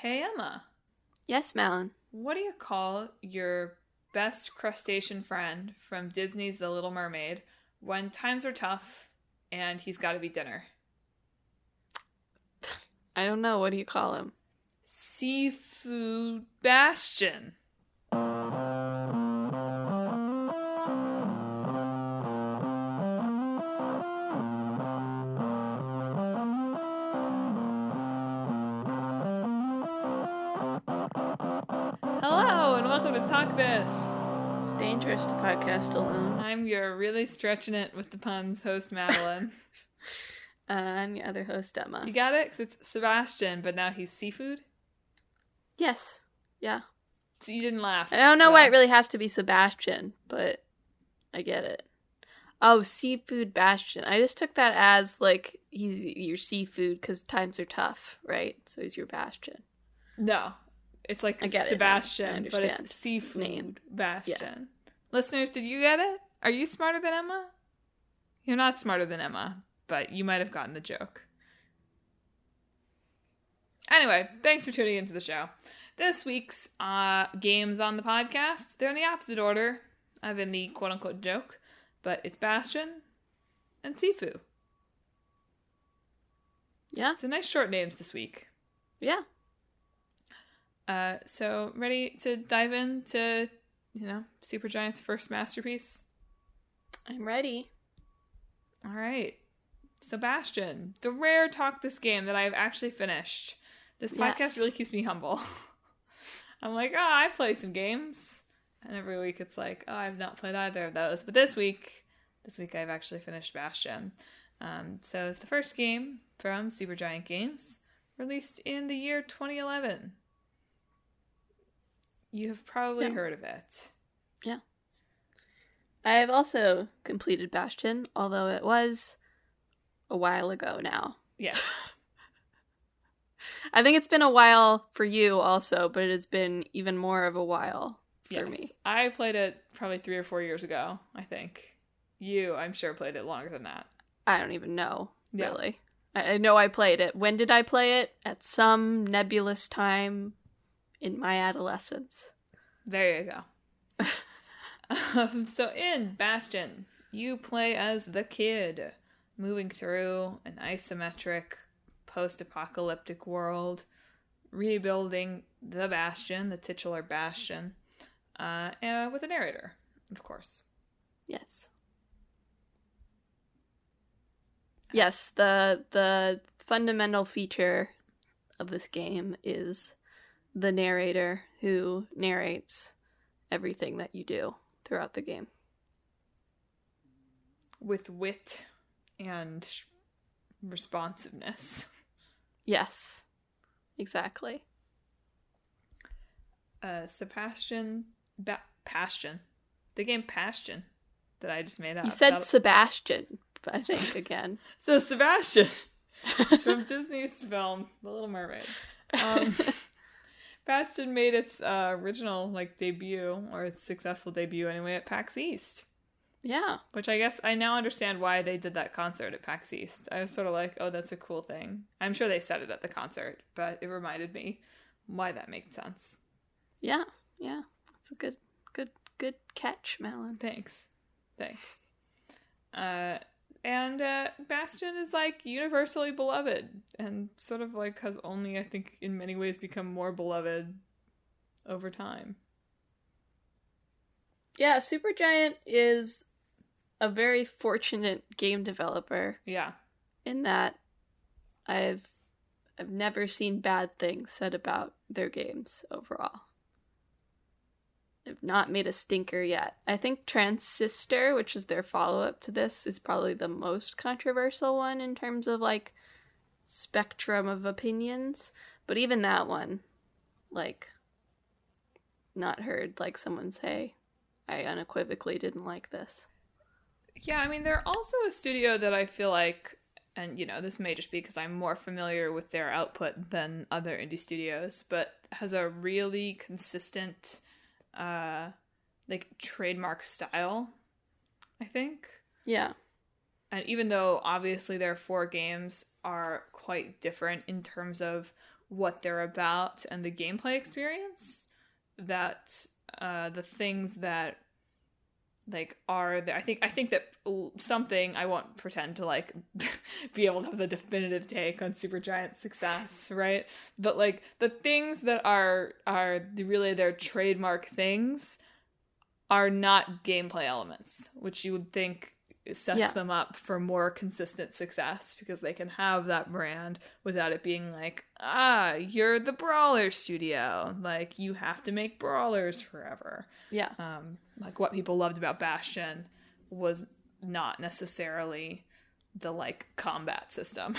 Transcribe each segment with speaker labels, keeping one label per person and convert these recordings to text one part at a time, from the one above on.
Speaker 1: Hey Emma,
Speaker 2: Yes, Madeline.
Speaker 1: what do you call your best crustacean friend from Disney's The Little Mermaid when times are tough and he's got to be dinner?
Speaker 2: I don't know. What do you call him?
Speaker 1: Seafood Bastion. Hello and welcome to Talk This.
Speaker 2: It's dangerous to podcast alone.
Speaker 1: I'm your really stretching it with the puns host, Madeline.
Speaker 2: I'm your other host, Emma.
Speaker 1: You got it? 'Cause it's Sebastian, but now he's seafood?
Speaker 2: Yes. Yeah.
Speaker 1: So you didn't laugh.
Speaker 2: I don't know why it really has to be Sebastian, but I get it. Oh, Seafood Bastion. I just took that as, like, he's your seafood because times are tough, right? So he's your Bastion.
Speaker 1: No. It's like
Speaker 2: I get
Speaker 1: Sebastian,
Speaker 2: I
Speaker 1: but
Speaker 2: understand.
Speaker 1: it's Seafood
Speaker 2: Name.
Speaker 1: Bastion. Yeah. Listeners, did you get it? Are you smarter than Emma? You're not smarter than Emma, but you might have gotten the joke. Anyway, thanks for tuning into the show. This week's games on the podcast, they're in the opposite order of in the quote-unquote joke, but it's Bastion and Sifu.
Speaker 2: Yeah.
Speaker 1: So nice short names this week.
Speaker 2: Yeah.
Speaker 1: So ready to dive into, Supergiant's first masterpiece?
Speaker 2: I'm ready.
Speaker 1: All right. Sebastian, the rare Talk This game that I've actually finished. This podcast really keeps me humble. I'm like, I play some games. And every week it's like, I've not played either of those. But this week I've actually finished Bastion. So it's the first game from Supergiant Games, released in the year 2011. You have probably heard of it.
Speaker 2: Yeah. I have also completed Bastion, although it was a while ago now.
Speaker 1: Yes.
Speaker 2: I think it's been a while for you also, but it has been even more of a while for me.
Speaker 1: I played it probably 3 or 4 years ago, I think. You, I'm sure, played it longer than that.
Speaker 2: I don't even know, really. I know I played it. When did I play it? At some nebulous time in my adolescence.
Speaker 1: There you go. So in Bastion, you play as the kid, moving through an isometric post-apocalyptic world, rebuilding the Bastion, the titular Bastion, with a narrator, of course.
Speaker 2: Yes. Yes, the fundamental feature of this game is the narrator who narrates everything that you do throughout the game.
Speaker 1: With wit and responsiveness.
Speaker 2: Yes, exactly.
Speaker 1: Passion. The game Bastion that I just made up.
Speaker 2: You said Sebastian, I think, again.
Speaker 1: So Sebastian. It's from Disney's film, The Little Mermaid. Bastion made its original debut, or its successful debut anyway, at PAX East.
Speaker 2: Yeah.
Speaker 1: Which I guess I now understand why they did that concert at PAX East. I was sort of like, oh, that's a cool thing. I'm sure they said it at the concert, but it reminded me why that makes sense.
Speaker 2: Yeah. It's a good catch, Madeline.
Speaker 1: Thanks. And Bastion is universally beloved and sort of has only, I think, in many ways become more beloved over time.
Speaker 2: Yeah, Supergiant is a very fortunate game developer.
Speaker 1: Yeah.
Speaker 2: In that I've never seen bad things said about their games overall. They've not made a stinker yet. I think Transistor, which is their follow-up to this, is probably the most controversial one in terms of spectrum of opinions. But even that one, not heard someone say, I unequivocally didn't like this.
Speaker 1: Yeah, I mean, they're also a studio that I feel like, and this may just be because I'm more familiar with their output than other indie studios, but has a really consistent trademark style, I think.
Speaker 2: Yeah.
Speaker 1: And even though obviously their 4 games are quite different in terms of what they're about and the gameplay experience, that the things that like are there. I think that something, I won't pretend to like be able to have the definitive take on Supergiant's success, right? But like the things that are really their trademark things are not gameplay elements, which you would think sets them up for more consistent success, because they can have that brand without it being like, you're the brawler studio, like you have to make brawlers forever. Like what people loved about Bastion was not necessarily the like combat system.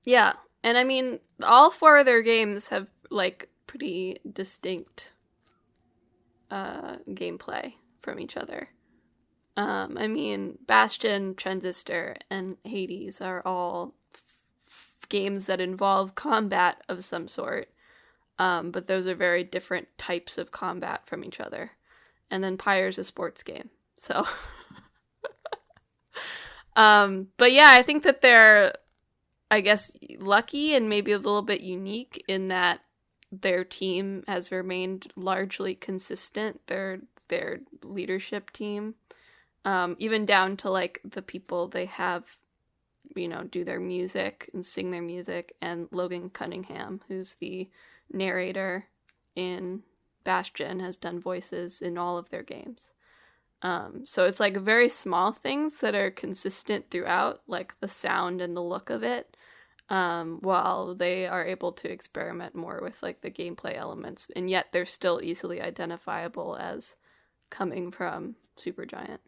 Speaker 2: Yeah, and I mean all 4 of their games have like pretty distinct gameplay from each other. I mean, Bastion, Transistor, and Hades are all games that involve combat of some sort, but those are very different types of combat from each other. And then Pyre's a sports game, so... but yeah, I think that they're, I guess, lucky and maybe a little bit unique in that their team has remained largely consistent, their leadership team. Even down to like the people they have, you know, do their music and sing their music, and Logan Cunningham, who's the narrator in Bastion, has done voices in all of their games. So it's like very small things that are consistent throughout, like the sound and the look of it, while they are able to experiment more with like the gameplay elements, and yet they're still easily identifiable as coming from Supergiant.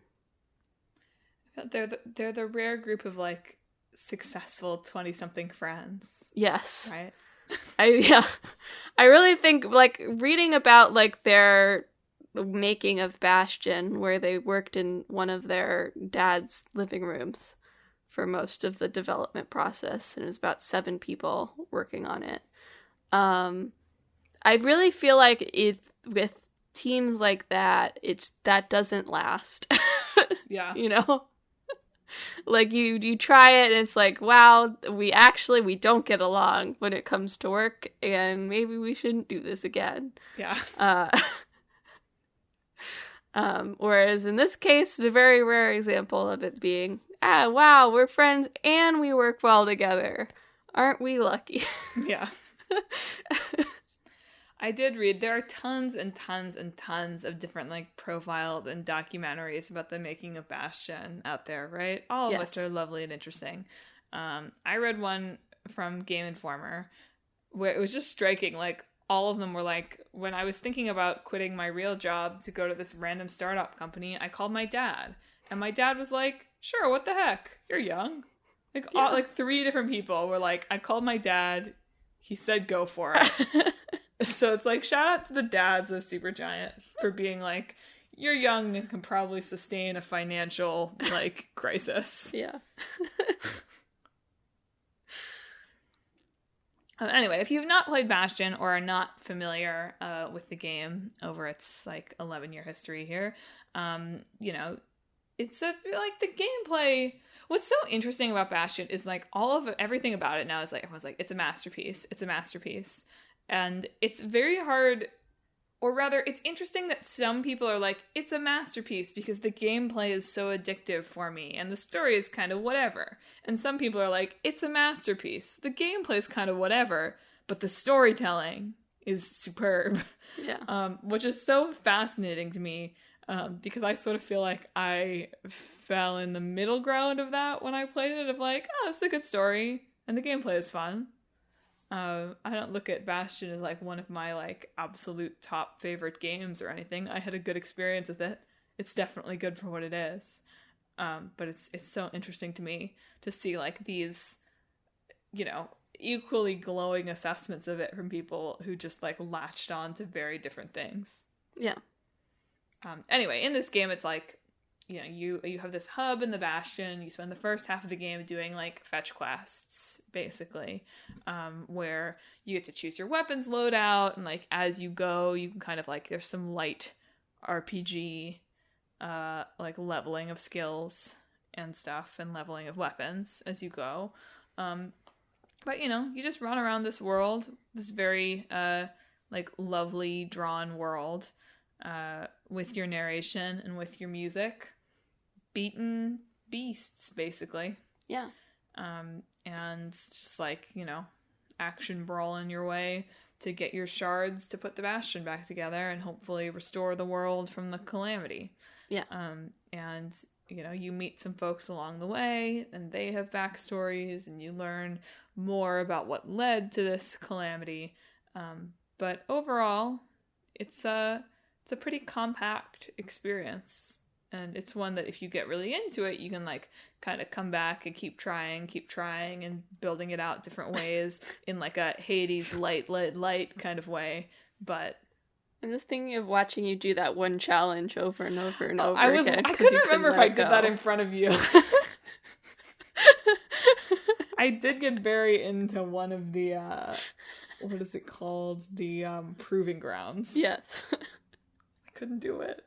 Speaker 1: They're the rare group of like successful 20-something friends.
Speaker 2: Yes.
Speaker 1: Right?
Speaker 2: I really think like reading about like their making of Bastion, where they worked in one of their dad's living rooms for most of the development process, and it was about 7 people working on it. I really feel like with teams like that, that doesn't last.
Speaker 1: Yeah.
Speaker 2: You know? Like you try it and it's like, wow, we don't get along when it comes to work, and maybe we shouldn't do this again.
Speaker 1: Yeah.
Speaker 2: Whereas in this case, the very rare example of it being, wow, we're friends and we work well together. Aren't we lucky?
Speaker 1: Yeah. I did read, there are tons and tons and tons of different like profiles and documentaries about the making of Bastion out there, right? All of which are lovely and interesting. I read one from Game Informer where it was just striking. Like all of them were like, when I was thinking about quitting my real job to go to this random startup company, I called my dad, and my dad was like, sure, what the heck? You're young. Like all, like 3 different people were like, I called my dad. He said, go for it. So it's like, shout out to the dads of Supergiant for being like, you're young and can probably sustain a financial, like, crisis.
Speaker 2: Yeah.
Speaker 1: Anyway, if you've not played Bastion or are not familiar with the game over its, like, 11-year history here, you know, it's like the gameplay... What's so interesting about Bastion is, like, everything about it now is, like, everyone's like, it's a masterpiece. It's a masterpiece. And it's very hard, or rather, it's interesting that some people are like, it's a masterpiece because the gameplay is so addictive for me, and the story is kind of whatever. And some people are like, it's a masterpiece. The gameplay is kind of whatever, but the storytelling is superb.
Speaker 2: Yeah.
Speaker 1: Which is so fascinating to me, because I sort of feel like I fell in the middle ground of that when I played it, of like, oh, it's a good story, and the gameplay is fun. I don't look at Bastion as like one of my like absolute top favorite games or anything. I had a good experience with it. It's definitely good for what it is. But it's so interesting to me to see like these, you know, equally glowing assessments of it from people who just like latched on to very different things.
Speaker 2: Yeah.
Speaker 1: Anyway, in this game, it's like, you know, you have this hub in the Bastion. You spend the first half of the game doing like fetch quests, basically, where you get to choose your weapons loadout, and like as you go, you can kind of like, there's some light RPG like leveling of skills and stuff, and leveling of weapons as you go. But, you just run around this world, this very, lovely drawn world, with your narration and with your music, beating beasts, basically.
Speaker 2: Yeah.
Speaker 1: And just, action brawling your way to get your shards to put the Bastion back together and hopefully restore the world from the calamity.
Speaker 2: Yeah.
Speaker 1: And you meet some folks along the way, and they have backstories, and you learn more about what led to this calamity. But overall, it's a pretty compact experience, and it's one that if you get really into it, you can kind of come back and keep trying, and building it out different ways in a Hades light kind of way. But
Speaker 2: I'm just thinking of watching you do that one challenge over and over and over again.
Speaker 1: I couldn't remember if I did that in front of you. I did get very into one of the, what is it called? The proving grounds.
Speaker 2: Yes.
Speaker 1: I couldn't do it.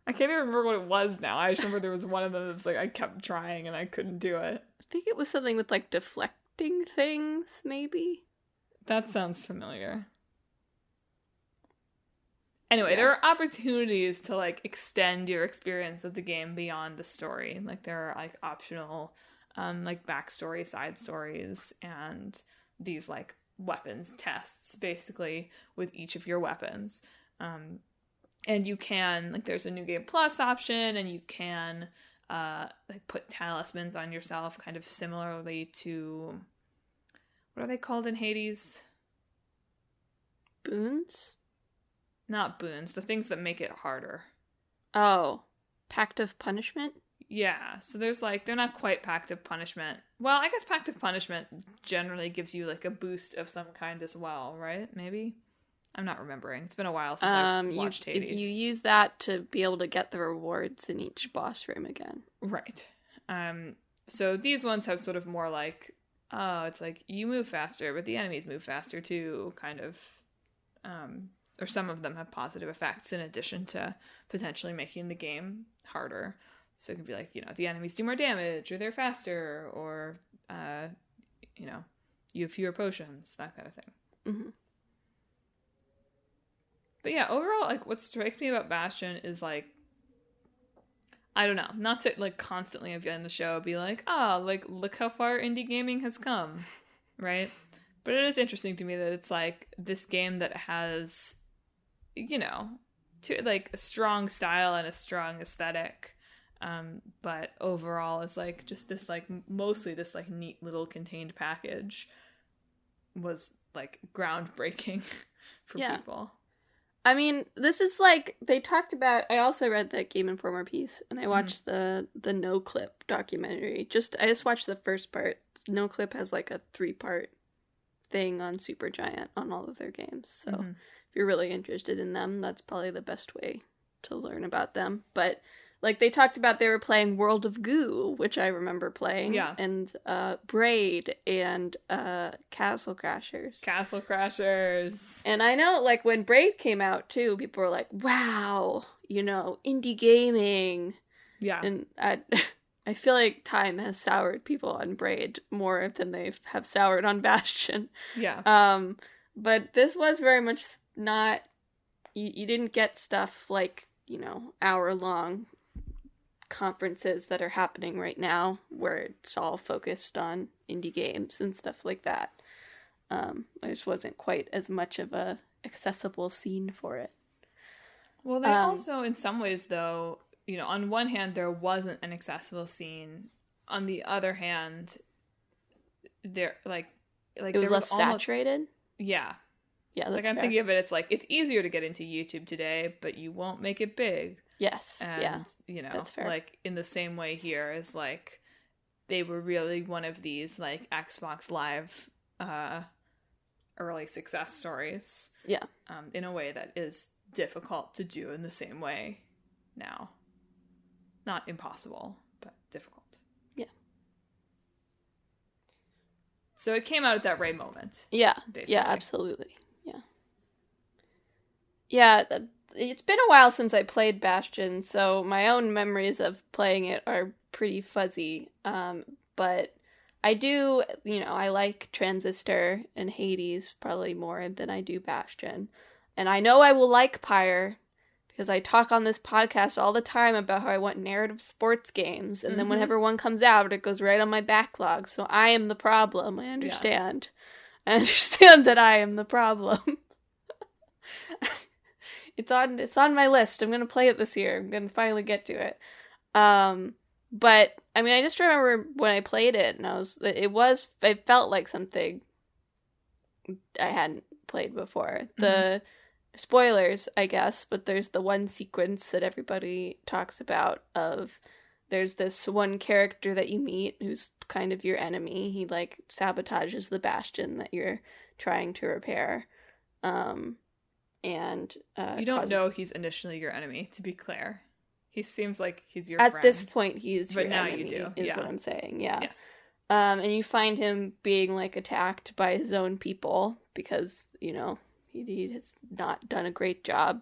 Speaker 1: I can't even remember what it was now. I just remember there was one of them that's I kept trying and I couldn't do it.
Speaker 2: I think it was something with deflecting things, maybe?
Speaker 1: That sounds familiar. Anyway,
Speaker 2: Yeah.
Speaker 1: there are opportunities to extend your experience of the game beyond the story. There are optional backstory, side stories, and these weapons tests basically with each of your weapons. And you can there's a New Game Plus option, and you can put talismans on yourself, kind of similarly to, what are they called in Hades?
Speaker 2: Boons?
Speaker 1: Not boons, the things that make it harder.
Speaker 2: Oh, Pact of Punishment?
Speaker 1: Yeah, so there's they're not quite Pact of Punishment. Well, I guess Pact of Punishment generally gives you a boost of some kind as well, right? Maybe? I'm not remembering. It's been a while since I've watched Hades.
Speaker 2: You use that to be able to get the rewards in each boss room again.
Speaker 1: Right. So these ones have sort of more it's you move faster, but the enemies move faster too, kind of. Or some of them have positive effects in addition to potentially making the game harder. So it could be the enemies do more damage, or they're faster, or, you have fewer potions, that kind of thing.
Speaker 2: Mm-hmm.
Speaker 1: But yeah, overall, what strikes me about Bastion is, I don't know, not to, constantly at the end of the show be look how far indie gaming has come, right? But it is interesting to me that it's, this game that has, a strong style and a strong aesthetic, but overall is, just this, mostly this, neat little contained package was, groundbreaking for people.
Speaker 2: I mean, this is they talked about. I also read that Game Informer piece, and I watched the No Clip documentary. I just watched the first part. No Clip has a 3-part thing on Supergiant on all of their games. So if you're really interested in them, that's probably the best way to learn about them. But they talked about they were playing World of Goo, which I remember playing.
Speaker 1: Yeah.
Speaker 2: And Braid and Castle Crashers.
Speaker 1: Castle Crashers.
Speaker 2: And I know, when Braid came out, too, people were like, wow, indie gaming.
Speaker 1: Yeah.
Speaker 2: And I feel like time has soured people on Braid more than they have soured on Bastion.
Speaker 1: Yeah.
Speaker 2: But this was very much not... You didn't get stuff hour-long conferences that are happening right now where it's all focused on indie games and stuff like that. There just wasn't quite as much of a accessible scene for it.
Speaker 1: Well, they also, in some ways, though, on one hand, there wasn't an accessible scene. On the other hand, there,
Speaker 2: it was less saturated?
Speaker 1: Yeah.
Speaker 2: Yeah, that's
Speaker 1: I'm
Speaker 2: fair.
Speaker 1: thinking of it, it's easier to get into YouTube today, but you won't make it big.
Speaker 2: Yes,
Speaker 1: And,
Speaker 2: that's fair.
Speaker 1: In the same way here is, they were really one of these, Xbox Live early success stories.
Speaker 2: Yeah.
Speaker 1: In a way that is difficult to do in the same way now. Not impossible, but difficult.
Speaker 2: Yeah.
Speaker 1: So it came out at that right moment.
Speaker 2: Yeah.
Speaker 1: Basically.
Speaker 2: Yeah, absolutely. Yeah. Yeah, it's been a while since I played Bastion, so my own memories of playing it are pretty fuzzy. But I do, I like Transistor and Hades probably more than I do Bastion. And I know I will like Pyre because I talk on this podcast all the time about how I want narrative sports games. And then whenever one comes out, it goes right on my backlog. So I am the problem. I understand. Yes. I understand that I am the problem. It's on my list. I'm going to play it this year. I'm going to finally get to it. But I mean, I just remember when I played it, and it felt like something I hadn't played before. The spoilers, I guess, but there's the one sequence that everybody talks about of there's this one character that you meet who's kind of your enemy. He like sabotages the bastion that you're trying to repair. And
Speaker 1: you don't know he's initially your enemy, to be clear. He seems like he's your
Speaker 2: friend.
Speaker 1: At
Speaker 2: this point, he is your enemy. But now you do. Is what I'm saying, yeah.
Speaker 1: Yes.
Speaker 2: And you find him being, like, attacked by his own people because, he has not done a great job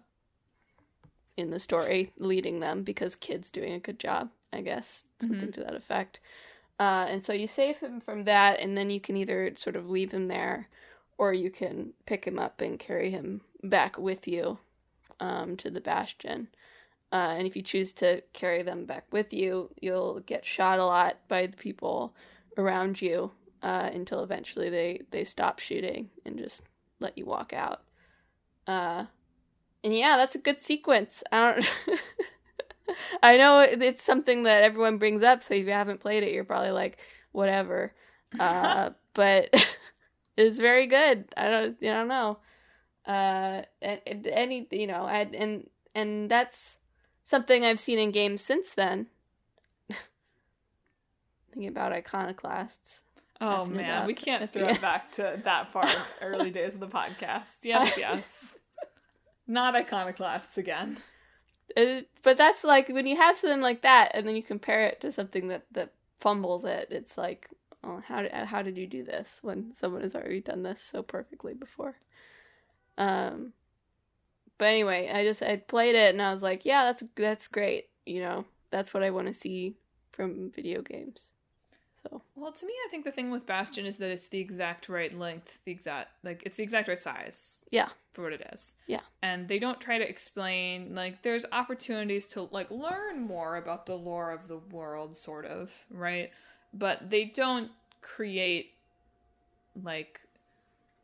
Speaker 2: in the story leading them because Kid's doing a good job, I guess. Something to that effect. And so you save him from that, and then you can either sort of leave him there or you can pick him up and carry him back with you to the Bastion. And if you choose to carry them back with you, you'll get shot a lot by the people around you until eventually they stop shooting and just let you walk out. And yeah, that's a good sequence. I know it's something that everyone brings up, so if you haven't played it, you're probably like, whatever. But it's very good. I don't know. And that's something I've seen in games since then. Thinking about Iconoclasts.
Speaker 1: Oh man, we can't throw it back to that far early days of the podcast. Yes. Not Iconoclasts again.
Speaker 2: But that's like, when you have something like that, and then you compare it to something that fumbles it, it's like, oh, how did you do this when someone has already done this so perfectly before? But anyway, I played it and I was like, yeah, that's great. That's what I want to see from video games. So,
Speaker 1: well, to me, I think the thing with Bastion is that it's the exact right length, it's the exact right size.
Speaker 2: Yeah.
Speaker 1: For what it is.
Speaker 2: Yeah.
Speaker 1: And they don't try to explain, there's opportunities to, learn more about the lore of the world, sort of, right? But they don't create,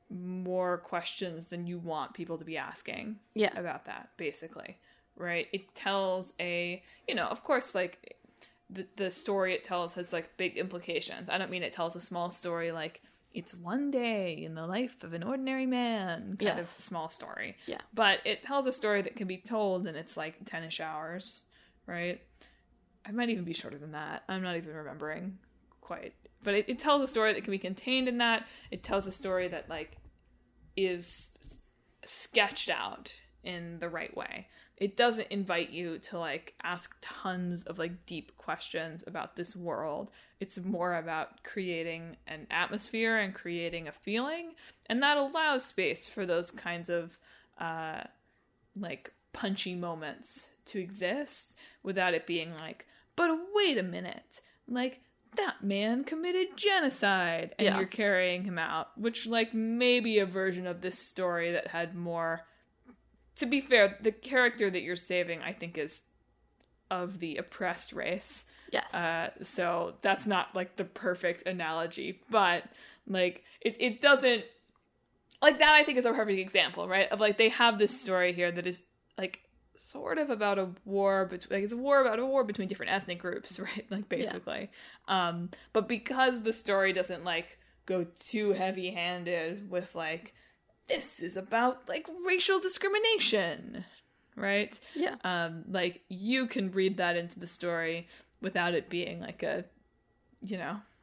Speaker 1: more questions than you want people to be asking about that, basically, right? It tells of course, the story it tells has big implications. I don't mean it tells a small story it's one day in the life of an ordinary man kind of small story.
Speaker 2: Yeah.
Speaker 1: But it tells a story that can be told in its 10-ish hours, right? I might even be shorter than that. I'm not even remembering quite. But it tells a story that can be contained in that. It tells a story that, is sketched out in the right way. It doesn't invite you to, ask tons of, deep questions about this world. It's more about creating an atmosphere and creating a feeling. And that allows space for those kinds of, punchy moments to exist without it being but wait a minute, that man committed genocide and you're carrying him out, which maybe a version of this story that had more. To be fair, the character that you're saving, I think, is of the oppressed race.
Speaker 2: Yes.
Speaker 1: So that's not the perfect analogy, but it doesn't that. I think is a perfect example, right? Of they have this story here that is sort of about a war between it's a war about a war between different ethnic groups, right? Basically. Yeah. But because the story doesn't go too heavy-handed with this is about racial discrimination, right?
Speaker 2: Yeah.
Speaker 1: You can read that into the story without it being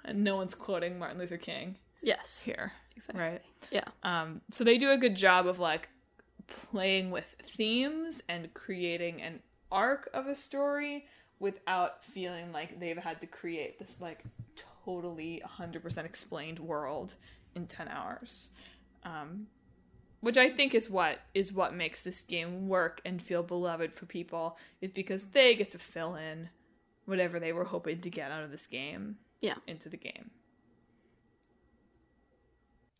Speaker 1: and no one's quoting Martin Luther King.
Speaker 2: Yes.
Speaker 1: Here.
Speaker 2: Exactly.
Speaker 1: Right?
Speaker 2: Yeah.
Speaker 1: So they do a good job of playing with themes and creating an arc of a story without feeling like they've had to create this totally 100% explained world in 10 hours. Which I think is what makes this game work and feel beloved for people, is because they get to fill in whatever they were hoping to get out of this game into the game.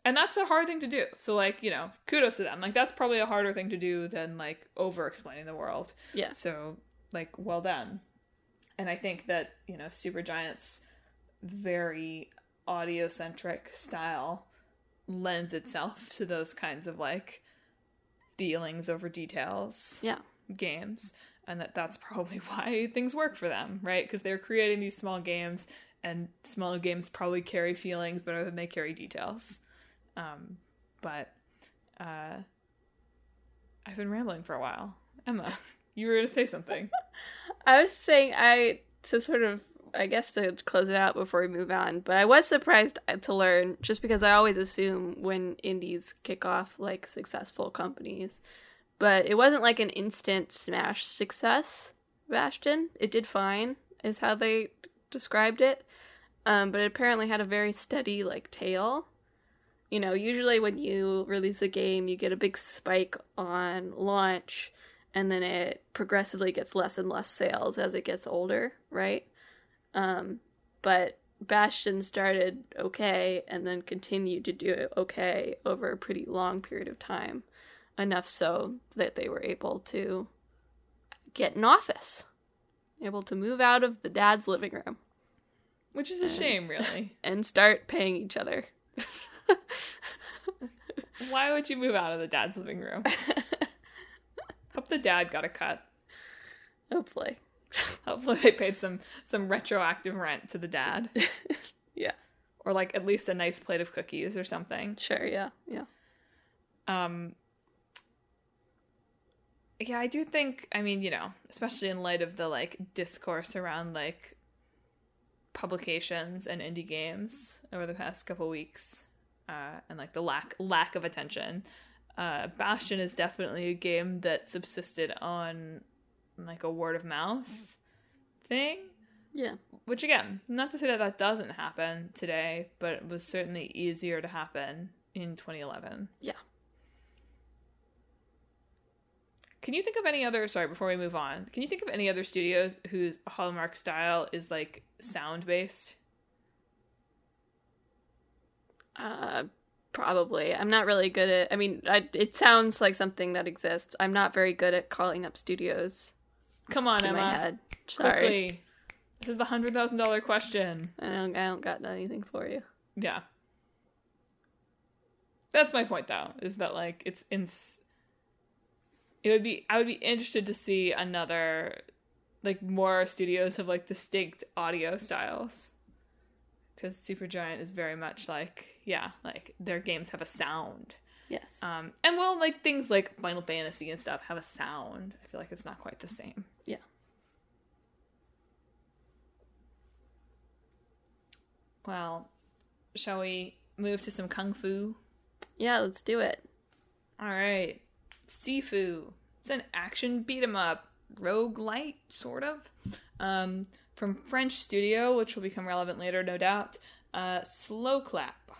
Speaker 1: And that's a hard thing to do. So, like, you know, kudos to them. Like, that's probably a harder thing to do than, like, over-explaining the world.
Speaker 2: Yeah.
Speaker 1: So, like, well done. And I think that, you know, Supergiant's very audio-centric style lends itself to those kinds of, like, feelings over details games. And that's probably why things work for them, right? Because they're creating these small games, and small games probably carry feelings better than they carry details. But I've been rambling for a while. Emma, you were going to say something.
Speaker 2: I was saying to close it out before we move on, but I was surprised to learn, just because I always assume when indies kick off, like, successful companies, but it wasn't like an instant smash success, Bastion. It did fine, is how they described it, but it apparently had a very steady, like, tail. You know, usually when you release a game, you get a big spike on launch, and then it progressively gets less and less sales as it gets older, right? But Bastion started okay, and then continued to do it okay over a pretty long period of time. Enough so that they were able to get an office. Able to move out of the dad's living room.
Speaker 1: Which is a shame, really.
Speaker 2: And start paying each other.
Speaker 1: Why would you move out of the dad's living room? Hope the dad got a cut.
Speaker 2: Hopefully
Speaker 1: they paid some retroactive rent to the dad.
Speaker 2: Yeah.
Speaker 1: Or, like, at least a nice plate of cookies or something.
Speaker 2: Sure, yeah.
Speaker 1: Yeah, I do think, I mean, you know, especially in light of the, like, discourse around, like, publications and indie games over the past couple weeks, and, like, the lack of attention, Bastion is definitely a game that subsisted on, like, a word of mouth thing.
Speaker 2: Yeah.
Speaker 1: Which, again, not to say that doesn't happen today, but it was certainly easier to happen in 2011.
Speaker 2: Yeah.
Speaker 1: Can you think of any other, sorry, before we move on, can you think of any other studios whose hallmark style is, like, sound-based?
Speaker 2: Probably. I'm not really good at, it sounds like something that exists. I'm not very good at calling up studios.
Speaker 1: Come on, Emma.
Speaker 2: My head. Sorry.
Speaker 1: Quickly. This is the $100,000 question.
Speaker 2: I don't got anything for you.
Speaker 1: Yeah. That's my point, though, is that, like, I would be interested to see another, like, more studios have, like, distinct audio styles. Because Supergiant is very much like, yeah, like, their games have a sound.
Speaker 2: Yes.
Speaker 1: And well, like, things like Final Fantasy and stuff have a sound. I feel like it's not quite the same.
Speaker 2: Yeah.
Speaker 1: Well, shall we move to some Kung Fu?
Speaker 2: Yeah, let's do it.
Speaker 1: All right. Sifu. It's an action beat-em-up. Roguelite, sort of. From French studio, which will become relevant later, no doubt. Slow Clap.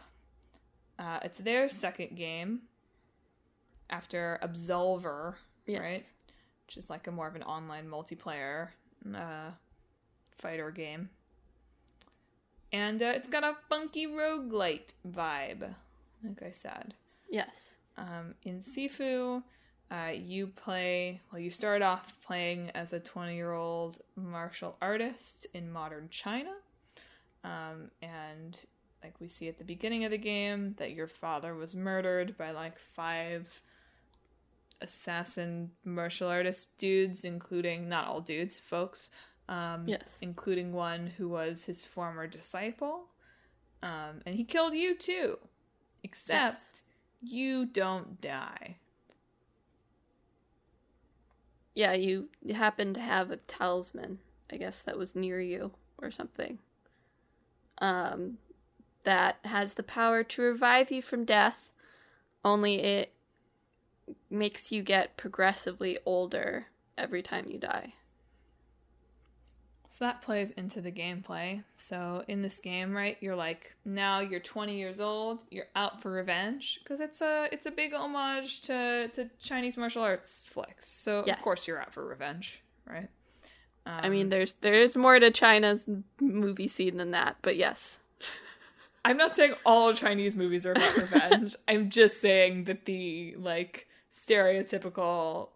Speaker 1: It's their second game after Absolver,
Speaker 2: yes.
Speaker 1: Right? Which is like a more of an online multiplayer fighter game. And it's got a funky roguelite vibe, like I said.
Speaker 2: Yes.
Speaker 1: In Sifu, you start off playing as a 20-year-old martial artist in modern China. And like we see at the beginning of the game that your father was murdered by like 5 assassin martial artist dudes, including, not all dudes, folks.
Speaker 2: Yes.
Speaker 1: Including one who was his former disciple. And he killed you too. Except you don't die.
Speaker 2: Yeah, you happen to have a talisman, I guess, that was near you or something. That has the power to revive you from death, only it makes you get progressively older every time you die.
Speaker 1: So that plays into the gameplay. So in this game, right, you're like, now you're 20 years old, you're out for revenge, because it's a big homage to Chinese martial arts flicks. So
Speaker 2: yes.
Speaker 1: Of course you're out for revenge, right?
Speaker 2: I mean, there's more to China's movie scene than that, but yes.
Speaker 1: I'm not saying all Chinese movies are about revenge. I'm just saying that the, like, stereotypical,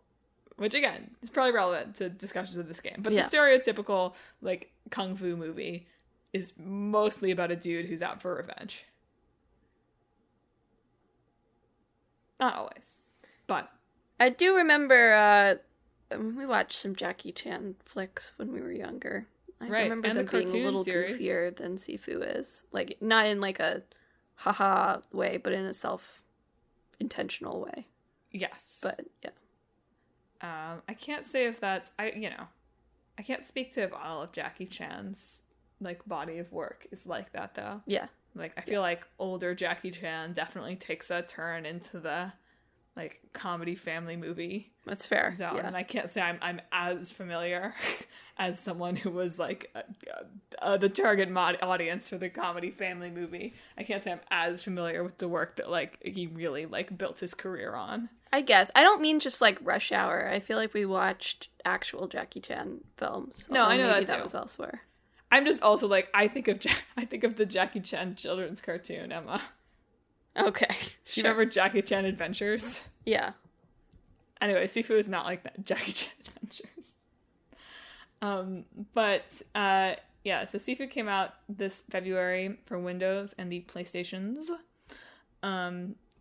Speaker 1: which again is probably relevant to discussions of this game, but the stereotypical, like, kung fu movie is mostly about a dude who's out for revenge. Not always, but
Speaker 2: I do remember we watched some Jackie Chan flicks when we were younger. I remember them being a little goofier than Sifu is. Like, not in like a haha way, but in a self-intentional way.
Speaker 1: Yes.
Speaker 2: But, yeah.
Speaker 1: I can't say if that's... I can't speak to if all of Jackie Chan's, like, body of work is like that, though.
Speaker 2: Yeah.
Speaker 1: Like, I feel like older Jackie Chan definitely takes a turn into the, like, comedy family movie.
Speaker 2: That's fair.
Speaker 1: Zone.
Speaker 2: Yeah.
Speaker 1: And I can't say I'm as familiar as someone who was, like, the target audience for the comedy family movie. I can't say I'm as familiar with the work that, like, he really, like, built his career on.
Speaker 2: I guess. I don't mean just, like, Rush Hour. I feel like we watched actual Jackie Chan films.
Speaker 1: No, I know
Speaker 2: maybe
Speaker 1: that too.
Speaker 2: Was elsewhere.
Speaker 1: I'm just also, like, I think of the Jackie Chan children's cartoon, Emma.
Speaker 2: Okay.
Speaker 1: Do you remember Jackie Chan Adventures?
Speaker 2: Yeah.
Speaker 1: Anyway, Sifu is not like that. Jackie Chan Adventures. So Sifu came out this February for Windows and the PlayStations.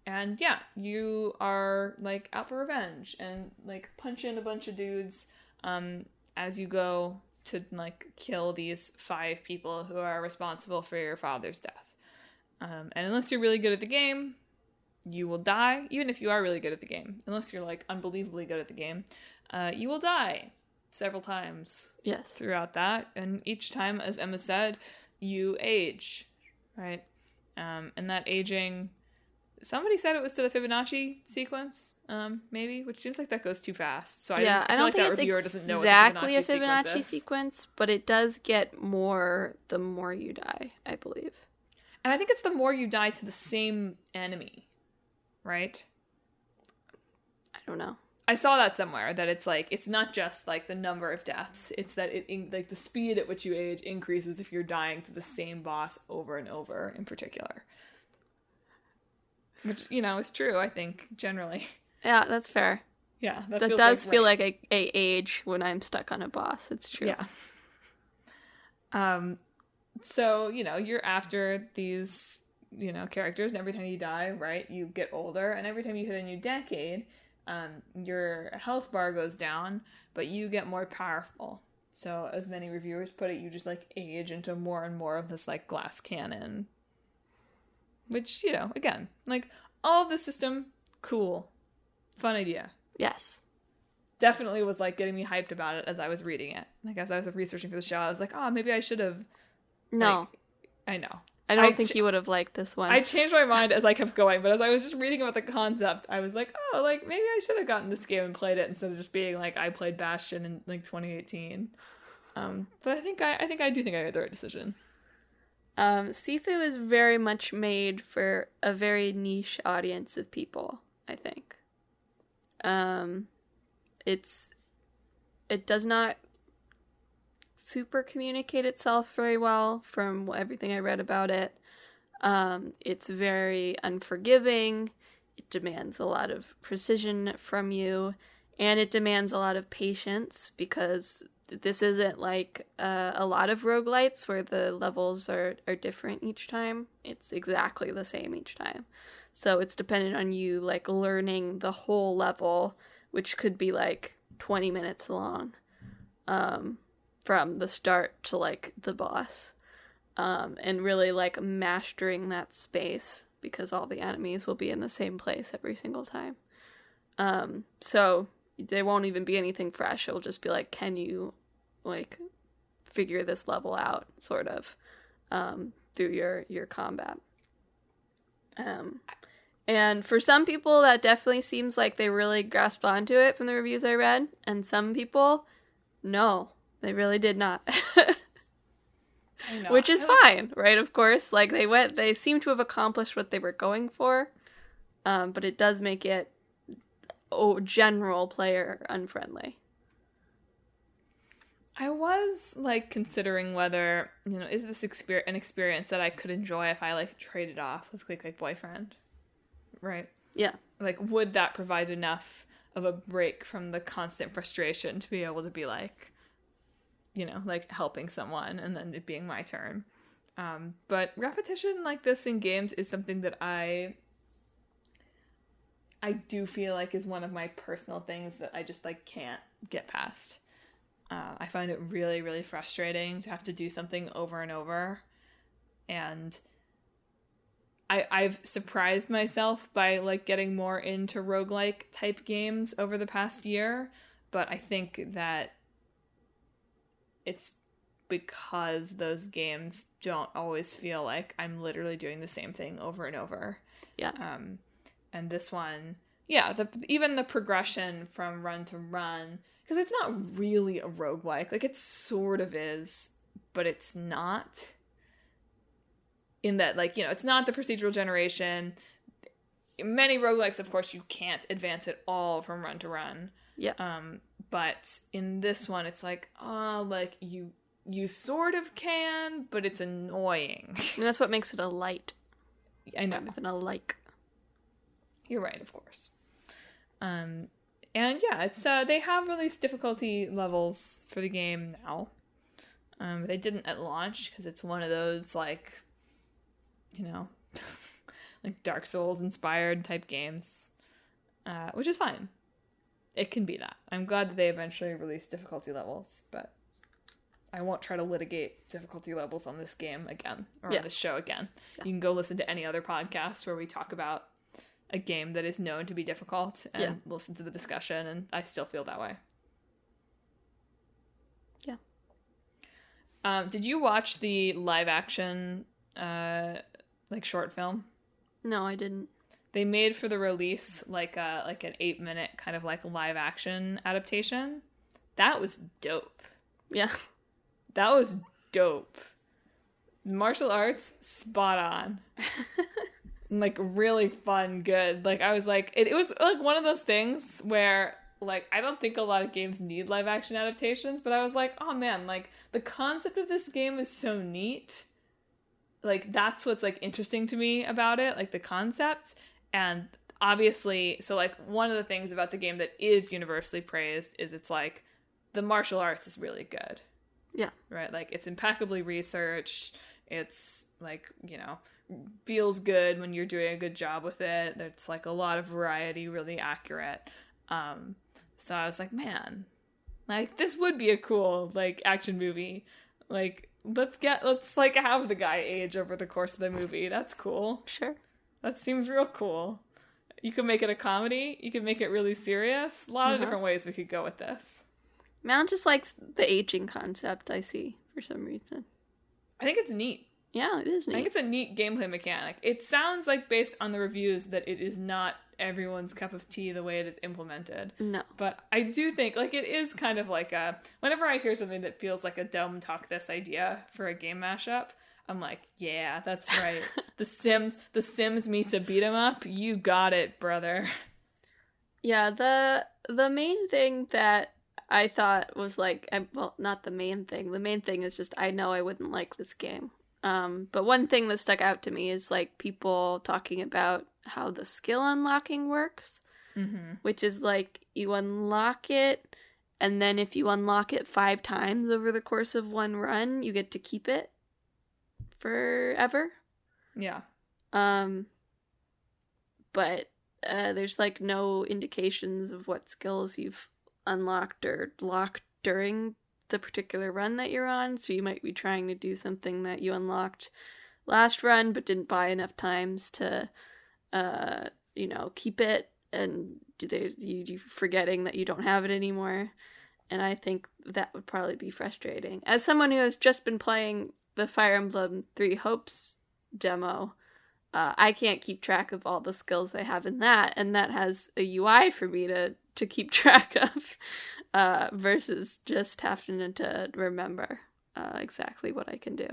Speaker 1: And yeah, you are, like, out for revenge and, like, punch in a bunch of dudes as you go to, like, kill these 5 people who are responsible for your father's death. And unless you're really good at the game, you will die. Even if you are really good at the game, unless you're, like, unbelievably good at the game, you will die several times.
Speaker 2: Yes.
Speaker 1: Throughout that. And each time, as Emma said, you age, right? And that aging... Somebody said it was to the Fibonacci sequence, maybe, which seems like that goes too fast. So
Speaker 2: yeah,
Speaker 1: I don't think that reviewer doesn't know what the
Speaker 2: Fibonacci sequence, but it does get more the more you die, I believe.
Speaker 1: And I think it's the more you die to the same enemy, right?
Speaker 2: I don't know.
Speaker 1: I saw that somewhere, that it's like, it's not just like the number of deaths, it's that like the speed at which you age increases if you're dying to the same boss over and over in particular. Which, is true, I think, generally.
Speaker 2: Yeah, that's fair.
Speaker 1: Yeah.
Speaker 2: That does feel like I age when I'm stuck on a boss. It's true.
Speaker 1: Yeah. So, you're after these, characters, and every time you die, right, you get older, and every time you hit a new decade, your health bar goes down, but you get more powerful. So, as many reviewers put it, you just, like, age into more and more of this, like, glass cannon. Which, again, like, all of the system, cool. Fun idea.
Speaker 2: Yes.
Speaker 1: Definitely was, like, getting me hyped about it as I was reading it. Like, as I was researching for the show, I was like, oh, maybe I should have.
Speaker 2: No.
Speaker 1: Like, I know.
Speaker 2: I don't think you would have liked this one.
Speaker 1: I changed my mind as I kept going, but as I was just reading about the concept, I was like, oh, like, maybe I should have gotten this game and played it instead of just being like, I played Bastion in, like, 2018. But I think I do think I made the right decision.
Speaker 2: Sifu is very much made for a very niche audience of people, I think. It does not super communicate itself very well from everything I read about it. It's very unforgiving. It demands a lot of precision from you, and it demands a lot of patience because this isn't like a lot of roguelites where the levels are different each time. It's exactly the same each time. So it's dependent on you, like, learning the whole level, which could be, like, 20 minutes long, from the start to, like, the boss. And really, like, mastering that space because all the enemies will be in the same place every single time. So there won't even be anything fresh. It'll just be like, can you, like, figure this level out, sort of, through your combat. And for some people, that definitely seems like they really grasped onto it from the reviews I read. And some people, no, they really did not. Which is fine, right? Of course, like, they seem to have accomplished what they were going for. But it does make it general player unfriendly.
Speaker 1: I was, like, considering whether, is this an experience that I could enjoy if I, like, traded off with Click Click Boyfriend, right?
Speaker 2: Yeah.
Speaker 1: Like, would that provide enough of a break from the constant frustration to be able to be, like, like, helping someone and then it being my turn. But repetition like this in games is something that I do feel like is one of my personal things that I just, like, can't get past. I find it really, really frustrating to have to do something over and over. And I've surprised myself by, like, getting more into roguelike type games over the past year. But I think that it's because those games don't always feel like I'm literally doing the same thing over and over.
Speaker 2: Yeah.
Speaker 1: And this one, even the progression from run to run, because it's not really a roguelike. Like, it sort of is, but it's not. In that, like, it's not the procedural generation. In many roguelikes, of course, you can't advance at all from run to run.
Speaker 2: Yeah.
Speaker 1: But in this one, it's like, like, you sort of can, but it's annoying.
Speaker 2: I mean, that's what makes it a light.
Speaker 1: I know.
Speaker 2: Rather than a like.
Speaker 1: You're right, of course. And yeah, it's they have released difficulty levels for the game now. They didn't at launch because it's one of those, like, like Dark Souls inspired type games, which is fine. It can be that. I'm glad that they eventually released difficulty levels, but I won't try to litigate difficulty levels on this game again, or on this show again. Yeah. You can go listen to any other podcast where we talk about a game that is known to be difficult and listen to the discussion, and I still feel that way.
Speaker 2: Yeah.
Speaker 1: Did you watch the live action like short film?
Speaker 2: No, I didn't.
Speaker 1: They made for the release like an 8-minute kind of like live action adaptation. That was dope.
Speaker 2: Yeah.
Speaker 1: That was dope. Martial arts, spot on. Like, really fun, good. Like, I was like, it was like one of those things where, like, I don't think a lot of games need live action adaptations, but I was like, oh man, like, the concept of this game is so neat. Like, that's what's, like, interesting to me about it, like, the concept. And obviously, so, like, one of the things about the game that is universally praised is it's, like, the martial arts is really good.
Speaker 2: Yeah.
Speaker 1: Right? Like, it's impeccably researched. It's, like, feels good when you're doing a good job with it. There's, like, a lot of variety, really accurate. So I was like, man, like, this would be a cool, like, action movie. Like, let's like, have the guy age over the course of the movie. That's cool.
Speaker 2: Sure.
Speaker 1: That seems real cool. You could make it a comedy. You could make it really serious. A lot of different ways we could go with this.
Speaker 2: Man just likes the aging concept, I see, for some reason.
Speaker 1: I think it's neat.
Speaker 2: Yeah, it is neat.
Speaker 1: I think it's a neat gameplay mechanic. It sounds like, based on the reviews, that it is not everyone's cup of tea the way it is implemented.
Speaker 2: No. But
Speaker 1: I do think, like, it is kind of like whenever I hear something that feels like a dumb talk this idea for a game mashup, I'm like, yeah, that's right. The Sims meets a beat 'em up. You got it, brother.
Speaker 2: Yeah, the main thing that I thought was like, well, not the main thing. The main thing is just I know I wouldn't like this game. But one thing that stuck out to me is, like, people talking about how the skill unlocking works, which is, like, you unlock it, and then if you unlock it 5 times over the course of one run, you get to keep it forever.
Speaker 1: Yeah.
Speaker 2: But there's, like, no indications of what skills you've unlocked or locked during the particular run that you're on, so you might be trying to do something that you unlocked last run but didn't buy enough times to keep it, and you forgetting that you don't have it anymore. And I think that would probably be frustrating. As someone who has just been playing the Fire Emblem Three Hopes demo, I can't keep track of all the skills they have in that, and that has a UI for me to keep track of, versus just having to remember exactly what I can do.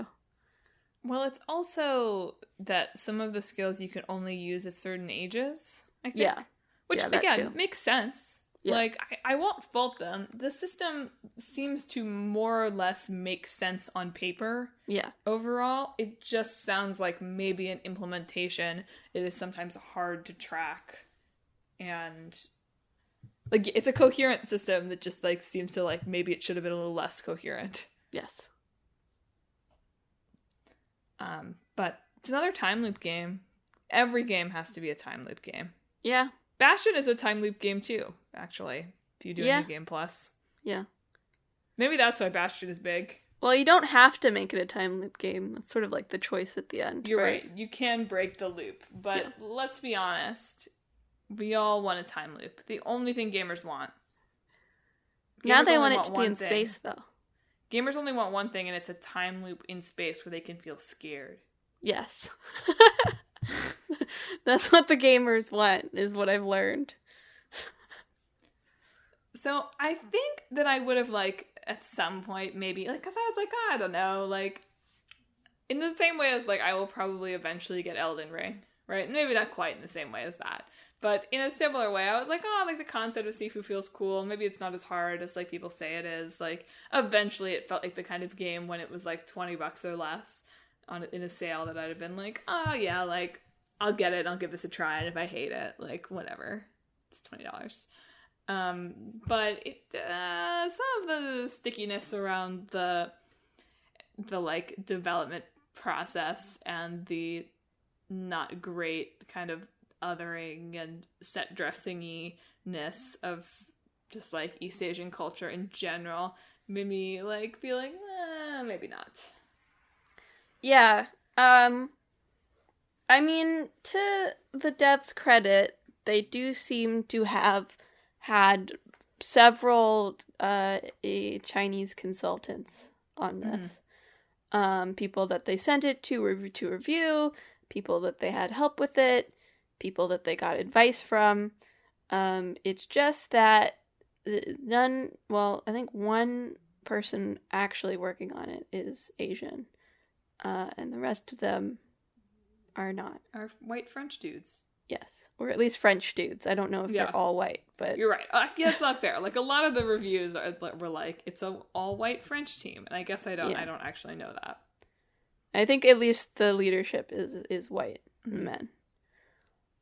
Speaker 1: Well, it's also that some of the skills you can only use at certain ages, I think.
Speaker 2: Yeah.
Speaker 1: Which,
Speaker 2: yeah,
Speaker 1: again,
Speaker 2: too.
Speaker 1: makes sense.
Speaker 2: Yeah.
Speaker 1: Like, I won't fault them. The system seems to more or less make sense on paper.
Speaker 2: Yeah.
Speaker 1: Overall, it just sounds like maybe in implementation, it is sometimes hard to track. And, like, it's a coherent system that just, like, seems to, like, maybe it should have been a little less coherent.
Speaker 2: Yes.
Speaker 1: But it's another time loop game. Every game has to be a time loop game.
Speaker 2: Yeah.
Speaker 1: Bastion is a time loop game too, actually. If you do a New Game Plus.
Speaker 2: Yeah.
Speaker 1: Maybe that's why Bastion is big.
Speaker 2: Well, you don't have to make it a time loop game. It's sort of like the choice at the end.
Speaker 1: You're right. You can break the loop. But let's be honest. We all want a time loop. The only thing gamers want.
Speaker 2: Now they want it to be in space, though.
Speaker 1: Gamers only want one thing, and it's a time loop in space where they can feel scared.
Speaker 2: Yes. That's what the gamers want, is what I've learned.
Speaker 1: So I think that I would have, like, at some point, maybe, like, because I was like, oh, I don't know, like, in the same way as, like, I will probably eventually get Elden Ring, right? Maybe not quite in the same way as that. But in a similar way, I was like, oh, like, the concept of Sifu feels cool. Maybe it's not as hard as, like, people say it is. Like, eventually it felt like the kind of game when it was, like, $20 or less in a sale that I'd have been like, oh, yeah, like, I'll get it. I'll give this a try. And if I hate it, like, whatever. It's $20. But it, some of the stickiness around the like, development process and the not great kind of othering and set dressing-y-ness of just, like, East Asian culture in general made me, like, feeling, maybe not.
Speaker 2: Yeah. I mean, to the devs' credit, they do seem to have had several Chinese consultants on this. People that they sent it to review, people that they had help with it, people that they got advice from. It's just that I think one person actually working on it is Asian. And the rest of them are not.
Speaker 1: Are white French dudes.
Speaker 2: Yes. Or at least French dudes. I don't know if they're all white, but...
Speaker 1: You're right. Yeah, it's not fair. Like, a lot of the reviews were like, it's a all-white French team. And I guess I don't actually know that.
Speaker 2: I think at least the leadership is white men.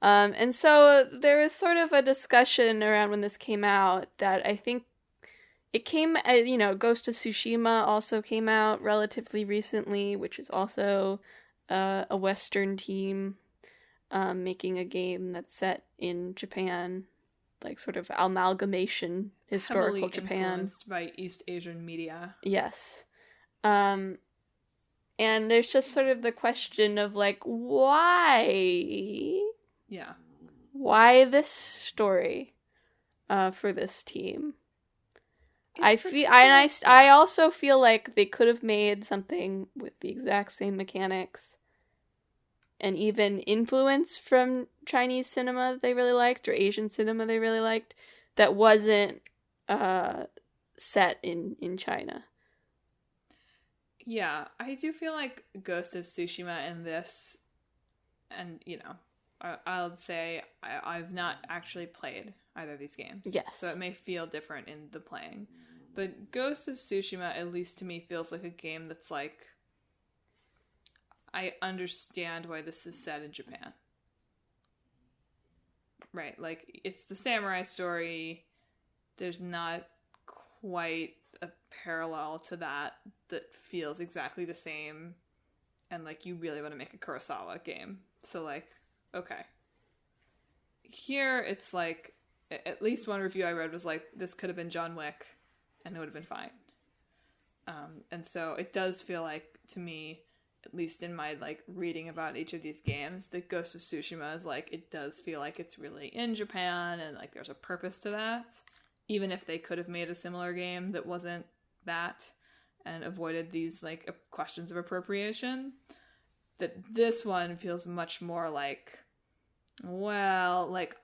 Speaker 2: And so there was sort of a discussion around when this came out that I think it came, Ghost of Tsushima also came out relatively recently, which is also a Western team making a game that's set in Japan, like sort of amalgamation, historical
Speaker 1: heavily
Speaker 2: Japan.
Speaker 1: Influenced by East Asian media.
Speaker 2: Yes. And there's just sort of the question of, like, why?
Speaker 1: Yeah.
Speaker 2: Why this story for this team? I also feel like they could have made something with the exact same mechanics and even influence from Chinese cinema they really liked or Asian cinema they really liked that wasn't set in China.
Speaker 1: Yeah, I do feel like Ghost of Tsushima in this, and, I'll say I've not actually played either of these games.
Speaker 2: Yes.
Speaker 1: So it may feel different in the playing. But Ghost of Tsushima, at least to me, feels like a game that's like, I understand why this is set in Japan. Right, like, it's the samurai story. There's not quite a parallel to that feels exactly the same. And, like, you really want to make a Kurosawa game. So, like, okay. Here, it's like, at least one review I read was like, this could have been John Wick, and it would have been fine. And so it does feel like, to me, at least in my, like, reading about each of these games, that Ghost of Tsushima is, like, it does feel like it's really in Japan, and, like, there's a purpose to that. Even if they could have made a similar game that wasn't that, and avoided these, like, questions of appropriation, that this one feels much more like, well, like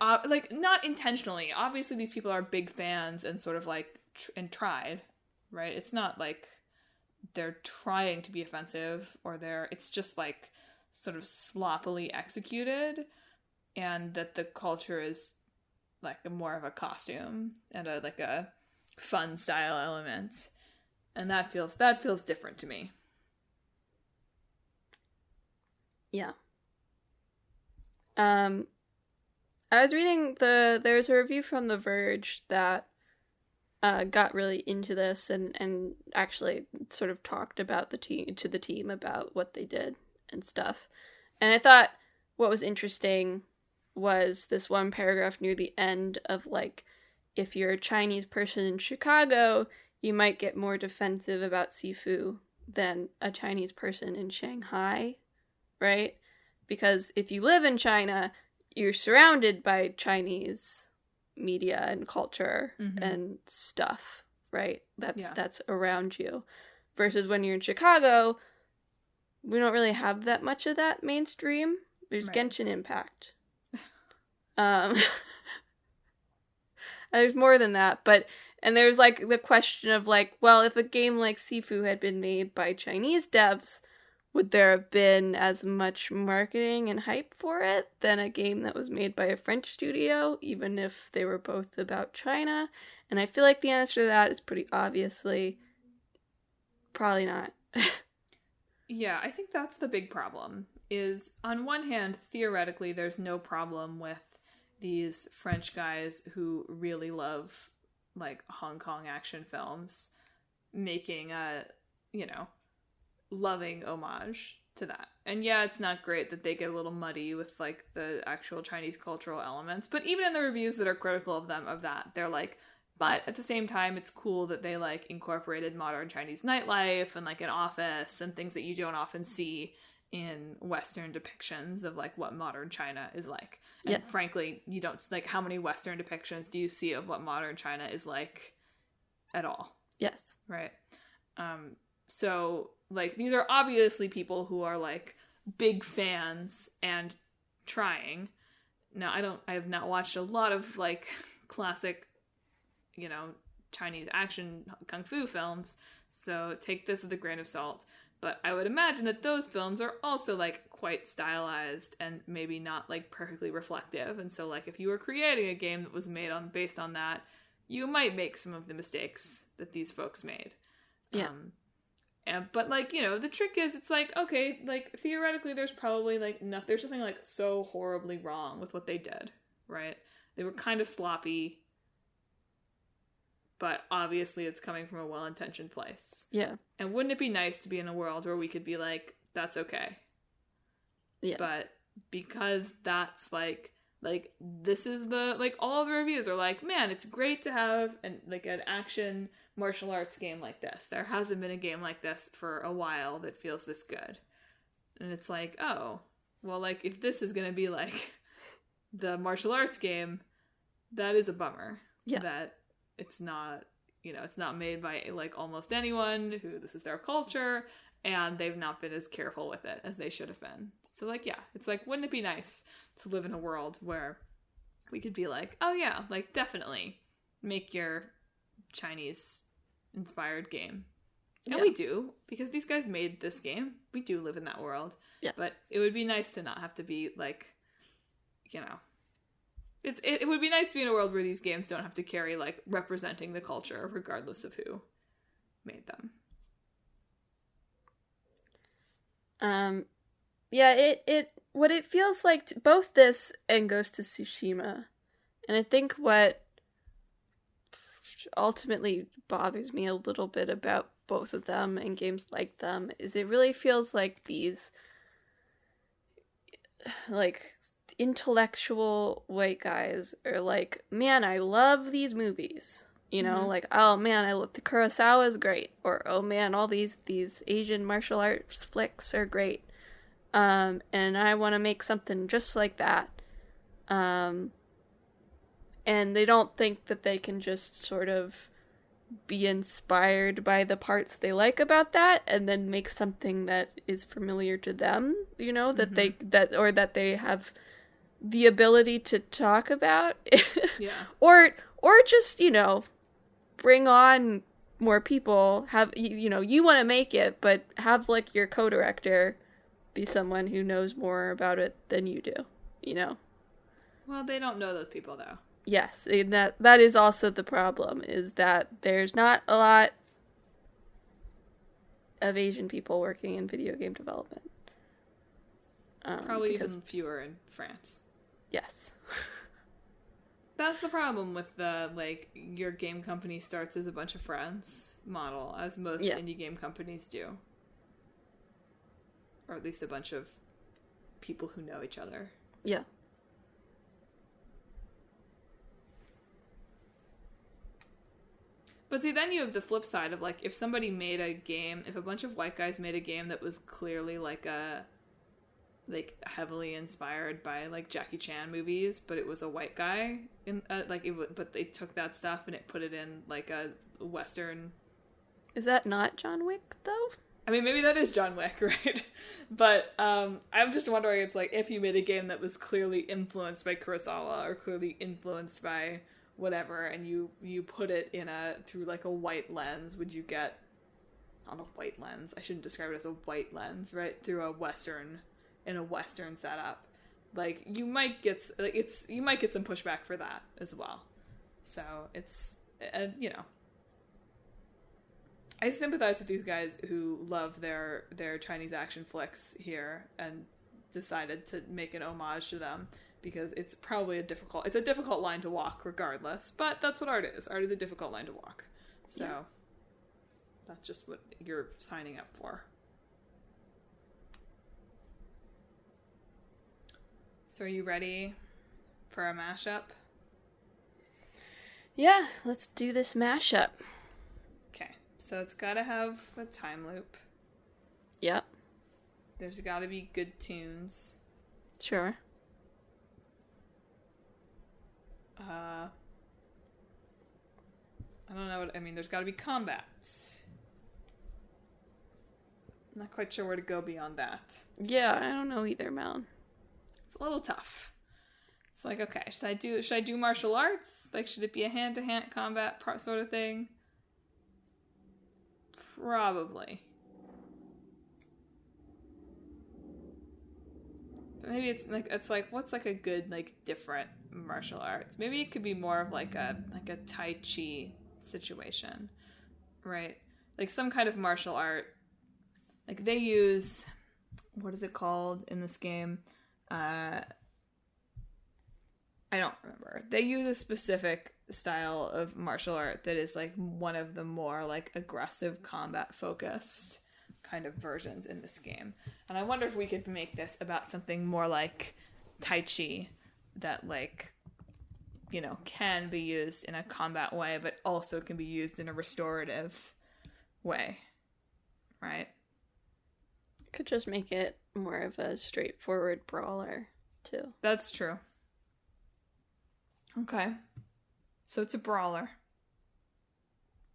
Speaker 1: not intentionally. Obviously, these people are big fans and sort of, like, and tried, right? It's not like they're trying to be offensive or it's just, like, sort of sloppily executed, and that the culture is like a more of a costume and a fun style element. And that feels different to me.
Speaker 2: Yeah. I was reading there's a review from The Verge that got really into this and actually sort of talked about the team about what they did and stuff. And I thought what was interesting was this one paragraph near the end of, like, if you're a Chinese person in Chicago, you might get more defensive about Sifu than a Chinese person in Shanghai, right? Because if you live in China, you're surrounded by Chinese media and culture and stuff, right? That's around you. Versus when you're in Chicago, we don't really have that much of that mainstream. There's Genshin Impact. There's more than that, and there's, like, the question of, like, well, if a game like Sifu had been made by Chinese devs, would there have been as much marketing and hype for it than a game that was made by a French studio, even if they were both about China? And I feel like the answer to that is pretty obviously probably not.
Speaker 1: Yeah, I think that's the big problem, is on one hand, theoretically, there's no problem with these French guys who really love, like, Hong Kong action films making a, loving homage to that. And yeah, it's not great that they get a little muddy with, like, the actual Chinese cultural elements, but even in the reviews that are critical of them of that, they're like, but at the same time, it's cool that they, like, incorporated modern Chinese nightlife and, like, an office and things that you don't often see in Western depictions of, like, what modern China is like. And frankly, you don't, like, how many Western depictions do you see of what modern China is like at all?
Speaker 2: Yes.
Speaker 1: Right. So, like, these are obviously people who are, like, big fans and trying. Now, I have not watched a lot of, like, classic, Chinese action kung fu films, so take this with a grain of salt. But I would imagine that those films are also, like, quite stylized and maybe not, like, perfectly reflective. And so, like, if you were creating a game that was made based on that, you might make some of the mistakes that these folks made.
Speaker 2: Yeah.
Speaker 1: But, like, the trick is, it's like, okay, like, theoretically there's probably, like, there's something, like, so horribly wrong with what they did, right? They were kind of sloppy, but obviously it's coming from a well-intentioned place.
Speaker 2: Yeah.
Speaker 1: And wouldn't it be nice to be in a world where we could be like, that's okay?
Speaker 2: Yeah.
Speaker 1: But because that's, like, this is the, like, all of the reviews are like, man, it's great to have an action martial arts game like this. There hasn't been a game like this for a while that feels this good. And it's like, oh, well, like, if this is going to be, like, the martial arts game, that is a bummer.
Speaker 2: Yeah.
Speaker 1: That it's not, it's not made by, like, almost anyone who this is their culture, and they've not been as careful with it as they should have been. So, like, yeah, it's like, wouldn't it be nice to live in a world where we could be like, oh yeah, like, definitely make your Chinese-inspired game. And we do, because these guys made this game. We do live in that world.
Speaker 2: Yeah.
Speaker 1: But it would be nice to not have to be, like, it would be nice to be in a world where these games don't have to carry, like, representing the culture regardless of who made them.
Speaker 2: Yeah, what it feels like both this and Ghost of Tsushima, and I think what ultimately bothers me a little bit about both of them and games like them is it really feels like these, like, intellectual white guys are like, man, I love these movies, like, oh man, I love the Kurosawa is great, or oh man, all these Asian martial arts flicks are great, and I want to make something just like that, and they don't think that they can just sort of be inspired by the parts they like about that and then make something that is familiar to them, that they have the ability to talk about.
Speaker 1: Yeah.
Speaker 2: or just, bring on more people, have, you want to make it, but have, like, your co-director be someone who knows more about it than you do,
Speaker 1: Well, they don't know those people, though.
Speaker 2: Yes, that is also the problem, is that there's not a lot of Asian people working in video game development.
Speaker 1: Probably even fewer in France.
Speaker 2: Yes.
Speaker 1: That's the problem with the, like, your game company starts as a bunch of friends model, as most indie game companies do. Or at least a bunch of people who know each other.
Speaker 2: Yeah.
Speaker 1: But see, then you have the flip side of, like, if somebody made a game, if a bunch of white guys made a game that was clearly, like, heavily inspired by, like, Jackie Chan movies, but it was a white guy, but they took that stuff and it put it in, like, a Western...
Speaker 2: Is that not John Wick, though?
Speaker 1: I mean, maybe that is John Wick, right? But I'm just wondering, it's like, if you made a game that was clearly influenced by Kurosawa or clearly influenced by whatever, and you put it through like a white lens, would you get, not a white lens, I shouldn't describe it as a white lens, right? Through a Western setup. Like, you might get some pushback for that as well. So it's, you know, I sympathize with these guys who love their Chinese action flicks here and decided to make an homage to them, because it's probably a difficult line to walk regardless, but that's what art is. Art is a difficult line to walk. So that's just what you're signing up for. So are you ready for a mashup?
Speaker 2: Yeah, let's do this mashup.
Speaker 1: Okay, so it's gotta have a time loop.
Speaker 2: Yep.
Speaker 1: There's gotta be good tunes.
Speaker 2: Sure.
Speaker 1: I don't know there's gotta be combat. I'm not quite sure where to go beyond that.
Speaker 2: Yeah, I don't know either, Mel.
Speaker 1: It's a little tough. It's like, okay, should I do martial arts? Like, should it be a hand-to-hand combat sort of thing? Probably. But maybe it's like what's like a good, like, different martial arts? Maybe it could be more of like a Tai Chi situation, right? Like some kind of martial art. Like they use, what is it called in this game? I don't remember. They use a specific style of martial art that is like one of the more like aggressive combat focused kind of versions in this game. And I wonder if we could make this about something more like Tai Chi that, like, you know, can be used in a combat way, but also can be used in a restorative way, right?
Speaker 2: Could just make it more of a straightforward brawler, too.
Speaker 1: That's true. Okay. So it's a brawler.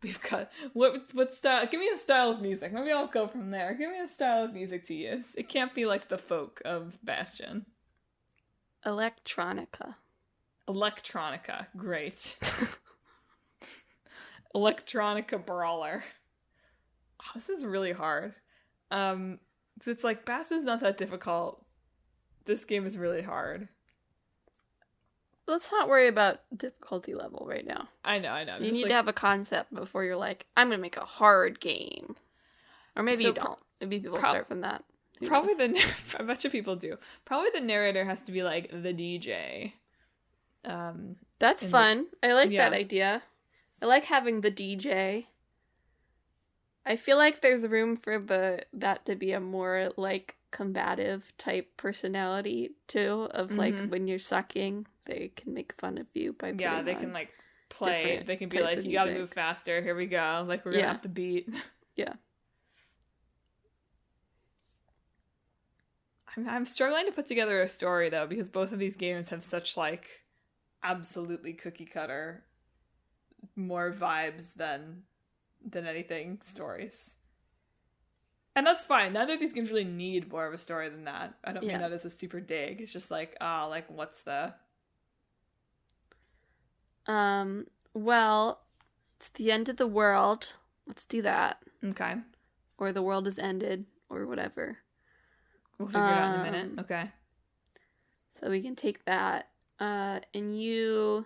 Speaker 1: We've got... What style... Give me a style of music. Maybe I'll go from there. Give me a style of music to use. It can't be like the folk of Bastion.
Speaker 2: Electronica.
Speaker 1: Great. Electronica brawler. Oh, this is really hard. So it's like, Bastion's not that difficult. This game is really hard.
Speaker 2: Let's not worry about difficulty level right now.
Speaker 1: I know.
Speaker 2: You need to have a concept before you're like, I'm going to make a hard game. Or maybe you don't. Maybe people start from that.
Speaker 1: I bet you people do. Probably the narrator has to be like the DJ.
Speaker 2: That's fun. I like that idea. I like having the DJ. I feel like there's room for that to be a more like combative type personality too, of like when you're sucking, they can make fun of you by
Speaker 1: they can like play. They can be like, you gotta move faster. Here we go. Like we're gonna have the beat.
Speaker 2: Yeah.
Speaker 1: I'm struggling to put together a story though, because both of these games have such like absolutely cookie cutter more vibes than anything stories. And that's fine. Neither of these games really need more of a story than that. I don't mean that as a super dig. It's just like, like what's the...
Speaker 2: Well, it's the end of the world. Let's do that.
Speaker 1: Okay.
Speaker 2: Or the world has ended, or whatever.
Speaker 1: We'll figure it out in a minute. Okay.
Speaker 2: So we can take that. And you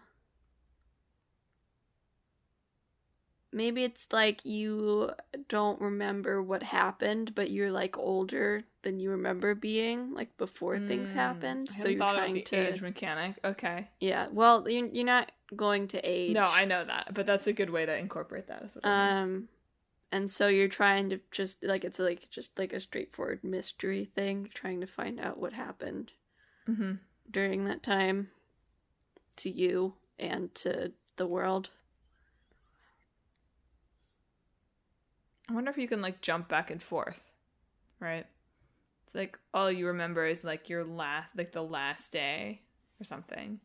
Speaker 2: maybe it's like you don't remember what happened, but you're like older than you remember being, like before things happened.
Speaker 1: So you're trying to age mechanic. Okay.
Speaker 2: Yeah. Well, you're not going to age.
Speaker 1: No, I know that, but that's a good way to incorporate that. Is what I mean.
Speaker 2: And so you're trying to just like it's like just like a straightforward mystery thing, trying to find out what happened during that time to you and to the world.
Speaker 1: I wonder if you can like jump back and forth, right? It's like all you remember is like your last, like the last day or something,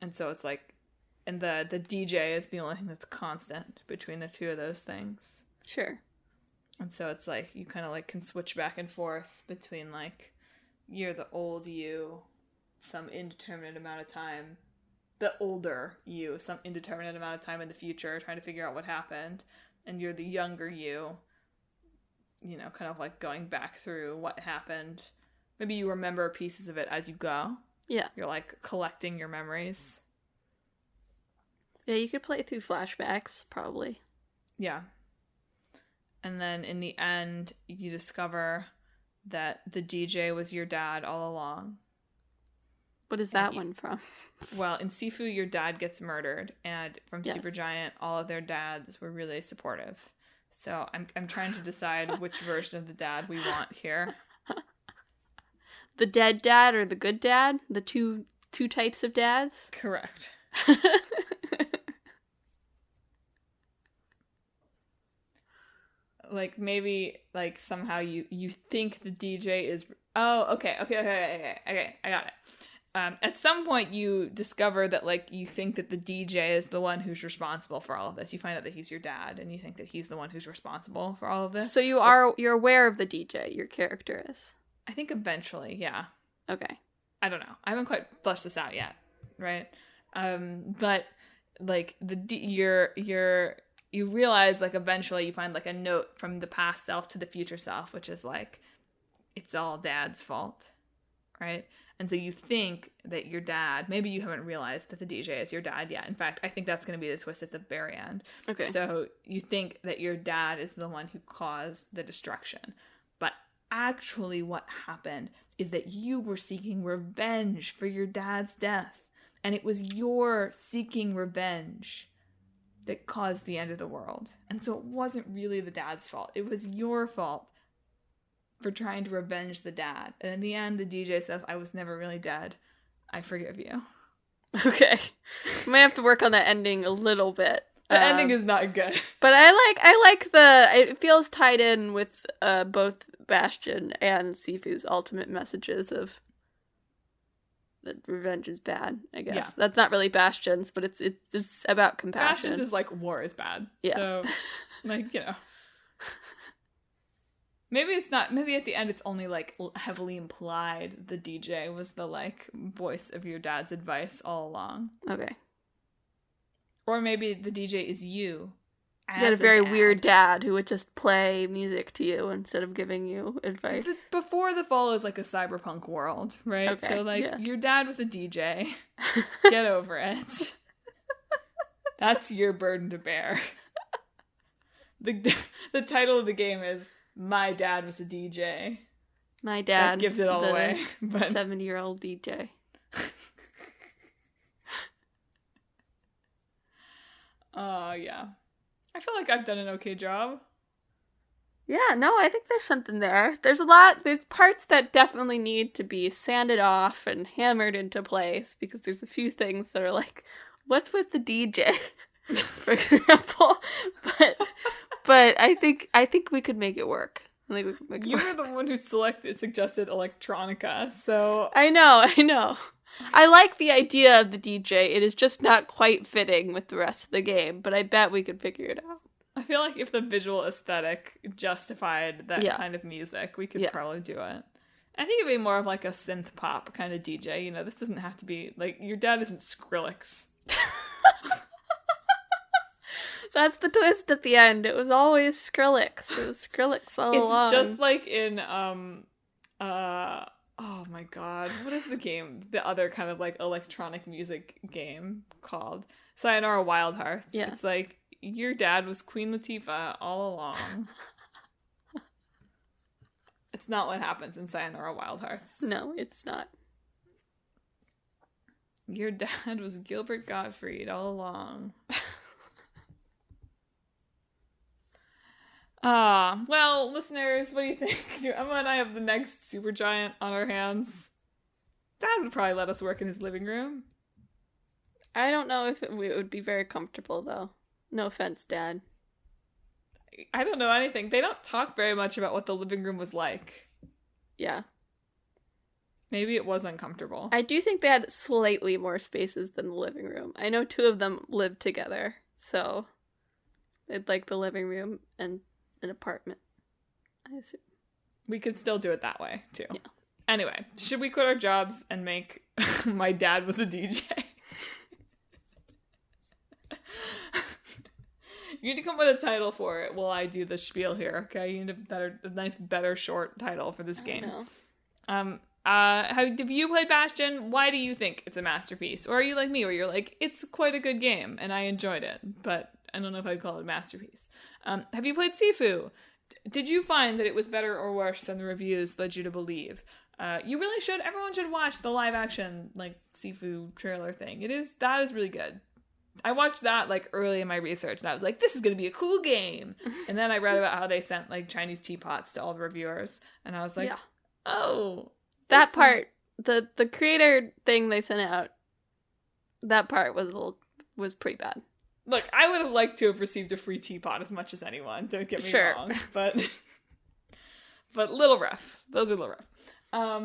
Speaker 1: and so it's like, and the DJ is the only thing that's constant between the two of those things.
Speaker 2: Sure.
Speaker 1: And so it's like you kind of like can switch back and forth between like you're the old you, some indeterminate amount of time, the older you, some indeterminate amount of time in the future, trying to figure out what happened. And you're the younger you, you know, kind of like going back through what happened. Maybe you remember pieces of it as you go.
Speaker 2: Yeah.
Speaker 1: You're like collecting your memories.
Speaker 2: Yeah, you could play through flashbacks, probably.
Speaker 1: Yeah. And then in the end, you discover that the DJ was your dad all along.
Speaker 2: What is that one from?
Speaker 1: Well, in Sifu, your dad gets murdered, and from
Speaker 2: Yes.
Speaker 1: Supergiant, all of their dads were really supportive. So I'm trying to decide which version of the dad we want here.
Speaker 2: The dead dad or the good dad? The two types of dads?
Speaker 1: Correct. Like maybe like somehow you think the DJ is. Oh, okay. I got it. At some point, you discover that, like, you think that the DJ is the one who's responsible for all of this. You find out that he's your dad, and you think that he's the one who's responsible for all of this.
Speaker 2: So you're aware of the DJ, your character is?
Speaker 1: I think eventually, yeah.
Speaker 2: Okay.
Speaker 1: I don't know. I haven't quite fleshed this out yet, right? But, like, you realize, like, eventually you find, like, a note from the past self to the future self, which is, like, it's all dad's fault, right? And so you think that your dad, maybe you haven't realized that the DJ is your dad yet. In fact, I think that's going to be the twist at the very end.
Speaker 2: Okay.
Speaker 1: So you think that your dad is the one who caused the destruction. But actually what happened is that you were seeking revenge for your dad's death. And it was your seeking revenge that caused the end of the world. And so it wasn't really the dad's fault. It was your fault for trying to revenge the dad. And in the end, the DJ says, I was never really dead. I forgive you.
Speaker 2: Okay. I might have to work on that ending a little bit.
Speaker 1: The ending is not good.
Speaker 2: But I like it feels tied in with both Bastion and Sifu's ultimate messages of that revenge is bad, I guess.
Speaker 1: Yeah.
Speaker 2: That's not really Bastion's, but it's about compassion.
Speaker 1: Bastion's is like war is bad.
Speaker 2: Yeah.
Speaker 1: So, like, you know. Maybe it's not. Maybe at the end it's only like heavily implied the DJ was the like voice of your dad's advice all along.
Speaker 2: Okay.
Speaker 1: Or maybe the DJ is you.
Speaker 2: You had a very weird dad who would just play music to you instead of giving you advice.
Speaker 1: Before the fall is like a cyberpunk world, right?
Speaker 2: Okay,
Speaker 1: So like your dad was a DJ. Get over it. That's your burden to bear. The title of the game is My Dad Was a DJ.
Speaker 2: My dad
Speaker 1: that gives it all away. But
Speaker 2: 70-year-old DJ.
Speaker 1: Yeah. I feel like I've done an okay job.
Speaker 2: Yeah, no, I think there's something there. There's parts that definitely need to be sanded off and hammered into place because there's a few things that are like, what's with the DJ? For example. But I think we could make it work. I think we could make it
Speaker 1: You
Speaker 2: work.
Speaker 1: were the one who suggested electronica, so
Speaker 2: I know. I like the idea of the DJ. It is just not quite fitting with the rest of the game, but I bet we could figure it out.
Speaker 1: I feel like if the visual aesthetic justified that kind of music, we could probably do it. I think it'd be more of like a synth pop kind of DJ. You know, this doesn't have to be like your dad isn't Skrillex.
Speaker 2: That's the twist at the end. It was always Skrillex. It was Skrillex all along.
Speaker 1: It's just like in oh my god, what is the game? The other kind of like electronic music game called Sayonara Wild Hearts.
Speaker 2: Yeah.
Speaker 1: It's like your dad was Queen Latifah all along. It's not what happens in Sayonara Wild Hearts.
Speaker 2: No, it's not.
Speaker 1: Your dad was Gilbert Gottfried all along. Well, listeners, what do you think? Do Emma and I have the next supergiant on our hands? Dad would probably let us work in his living room.
Speaker 2: I don't know if it would be very comfortable, though. No offense, Dad.
Speaker 1: I don't know anything. They don't talk very much about what the living room was like.
Speaker 2: Yeah.
Speaker 1: Maybe it was uncomfortable.
Speaker 2: I do think they had slightly more spaces than the living room. I know 2 of them lived together, so they'd like the living room and an apartment, I assume.
Speaker 1: We could still do it that way, too.
Speaker 2: Yeah.
Speaker 1: Anyway, should we quit our jobs and make My Dad Was a DJ? You need to come up with a title for it while I do the spiel here, okay? You need a nice, better short title for this game. Have you played Bastion? Why do you think it's a masterpiece? Or are you like me, where you're like, it's quite a good game, and I enjoyed it, but I don't know if I'd call it a masterpiece. Have you played Sifu? Did you find that it was better or worse than the reviews led you to believe? You really should. Everyone should watch the live action, like, Sifu trailer thing. That is really good. I watched that, like, early in my research, and I was like, this is going to be a cool game. And then I read about how they sent, like, Chinese teapots to all the reviewers, and I was like, oh.
Speaker 2: That part, the creator thing they sent out, that part was pretty bad.
Speaker 1: Look, I would have liked to have received a free teapot as much as anyone, don't get me wrong, but little rough. Those are a little rough.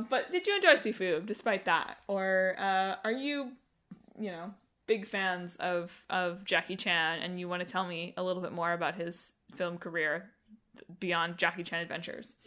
Speaker 1: But did you enjoy Sifu despite that? Or are you big fans of Jackie Chan, and you want to tell me a little bit more about his film career beyond Jackie Chan Adventures?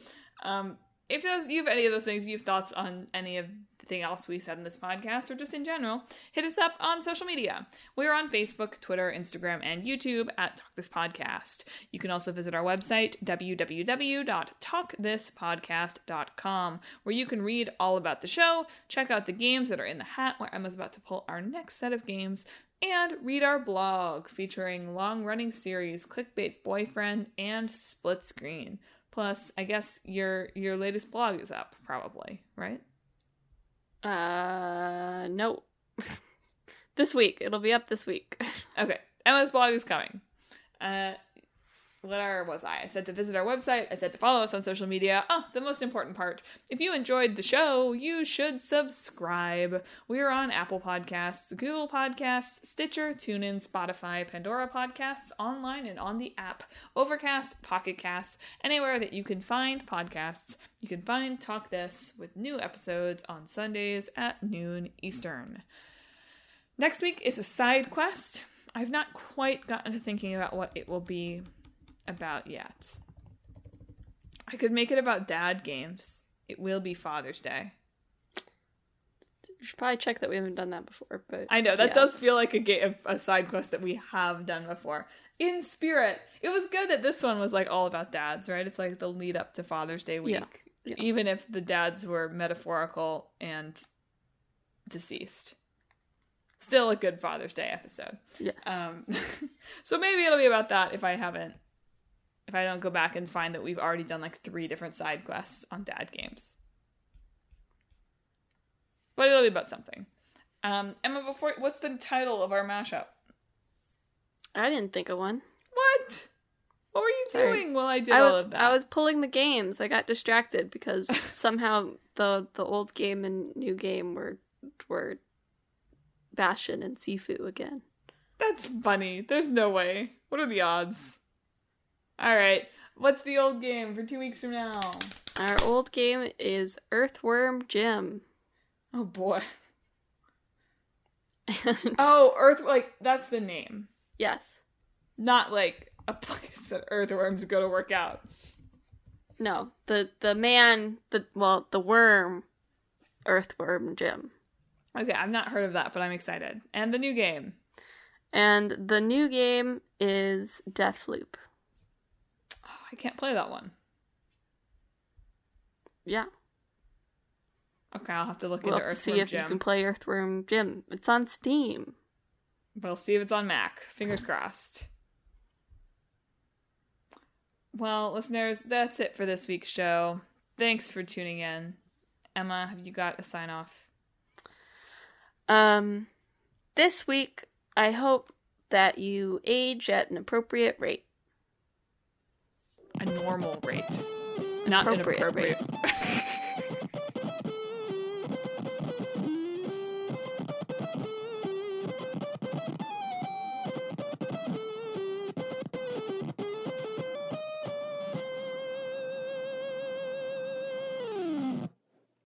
Speaker 1: If you have any of those things, you have thoughts on any of anything else we said in this podcast, or just in general, hit us up on social media. We're on Facebook, Twitter, Instagram, and YouTube at Talk This Podcast. You can also visit our website, www.talkthispodcast.com, where you can read all about the show, check out the games that are in the hat where Emma's about to pull our next set of games, and read our blog featuring long-running series, Clickbait Boyfriend, and Split Screen. Plus, I guess your latest blog is up, probably, right?
Speaker 2: No. This week. It'll be up this week.
Speaker 1: Okay. Emma's blog is coming. Where was I? I said to visit our website. I said to follow us on social media. Oh, the most important part. If you enjoyed the show, you should subscribe. We are on Apple Podcasts, Google Podcasts, Stitcher, TuneIn, Spotify, Pandora Podcasts, online and on the app, Overcast, Pocket Cast, anywhere that you can find podcasts. You can find Talk This with new episodes on Sundays at noon Eastern. Next week is a side quest. I've not quite gotten to thinking about what it will be about yet. I could make it about dad games. It will be Father's Day.
Speaker 2: You should probably check that we haven't done that before, but
Speaker 1: I know that does feel like a side quest that we have done before. In spirit, it was good that this one was like all about dads, right? It's like the lead up to Father's Day week, even if the dads were metaphorical and deceased. Still a good Father's Day episode.
Speaker 2: Yes.
Speaker 1: So maybe it'll be about that if I don't go back and find that we've already done like 3 different side quests on dad games. But it'll be about something. Emma, what's the title of our mashup?
Speaker 2: I didn't think of one.
Speaker 1: What? What were you doing while I did all of that?
Speaker 2: I was pulling the games. I got distracted because somehow the old game and new game were Bastion and Sifu again.
Speaker 1: That's funny. There's no way. What are the odds? Alright, what's the old game for 2 weeks from now?
Speaker 2: Our old game is Earthworm Jim.
Speaker 1: Oh boy.
Speaker 2: And
Speaker 1: that's the name.
Speaker 2: Yes.
Speaker 1: Not like a place that earthworms go to work out.
Speaker 2: No, the worm, Earthworm Jim.
Speaker 1: Okay, I've not heard of that, but I'm excited. And the new game.
Speaker 2: And the new game is Deathloop.
Speaker 1: Oh, I can't play that one.
Speaker 2: Yeah.
Speaker 1: Okay, I'll have to look into Earthworm Jim.
Speaker 2: See if you can play Earthworm Jim. It's on Steam.
Speaker 1: We'll see if it's on Mac. Fingers crossed. Well, listeners, that's it for this week's show. Thanks for tuning in. Emma, have you got a sign off?
Speaker 2: This week, I hope that you age at an appropriate rate.
Speaker 1: A normal rate. Not an appropriate rate.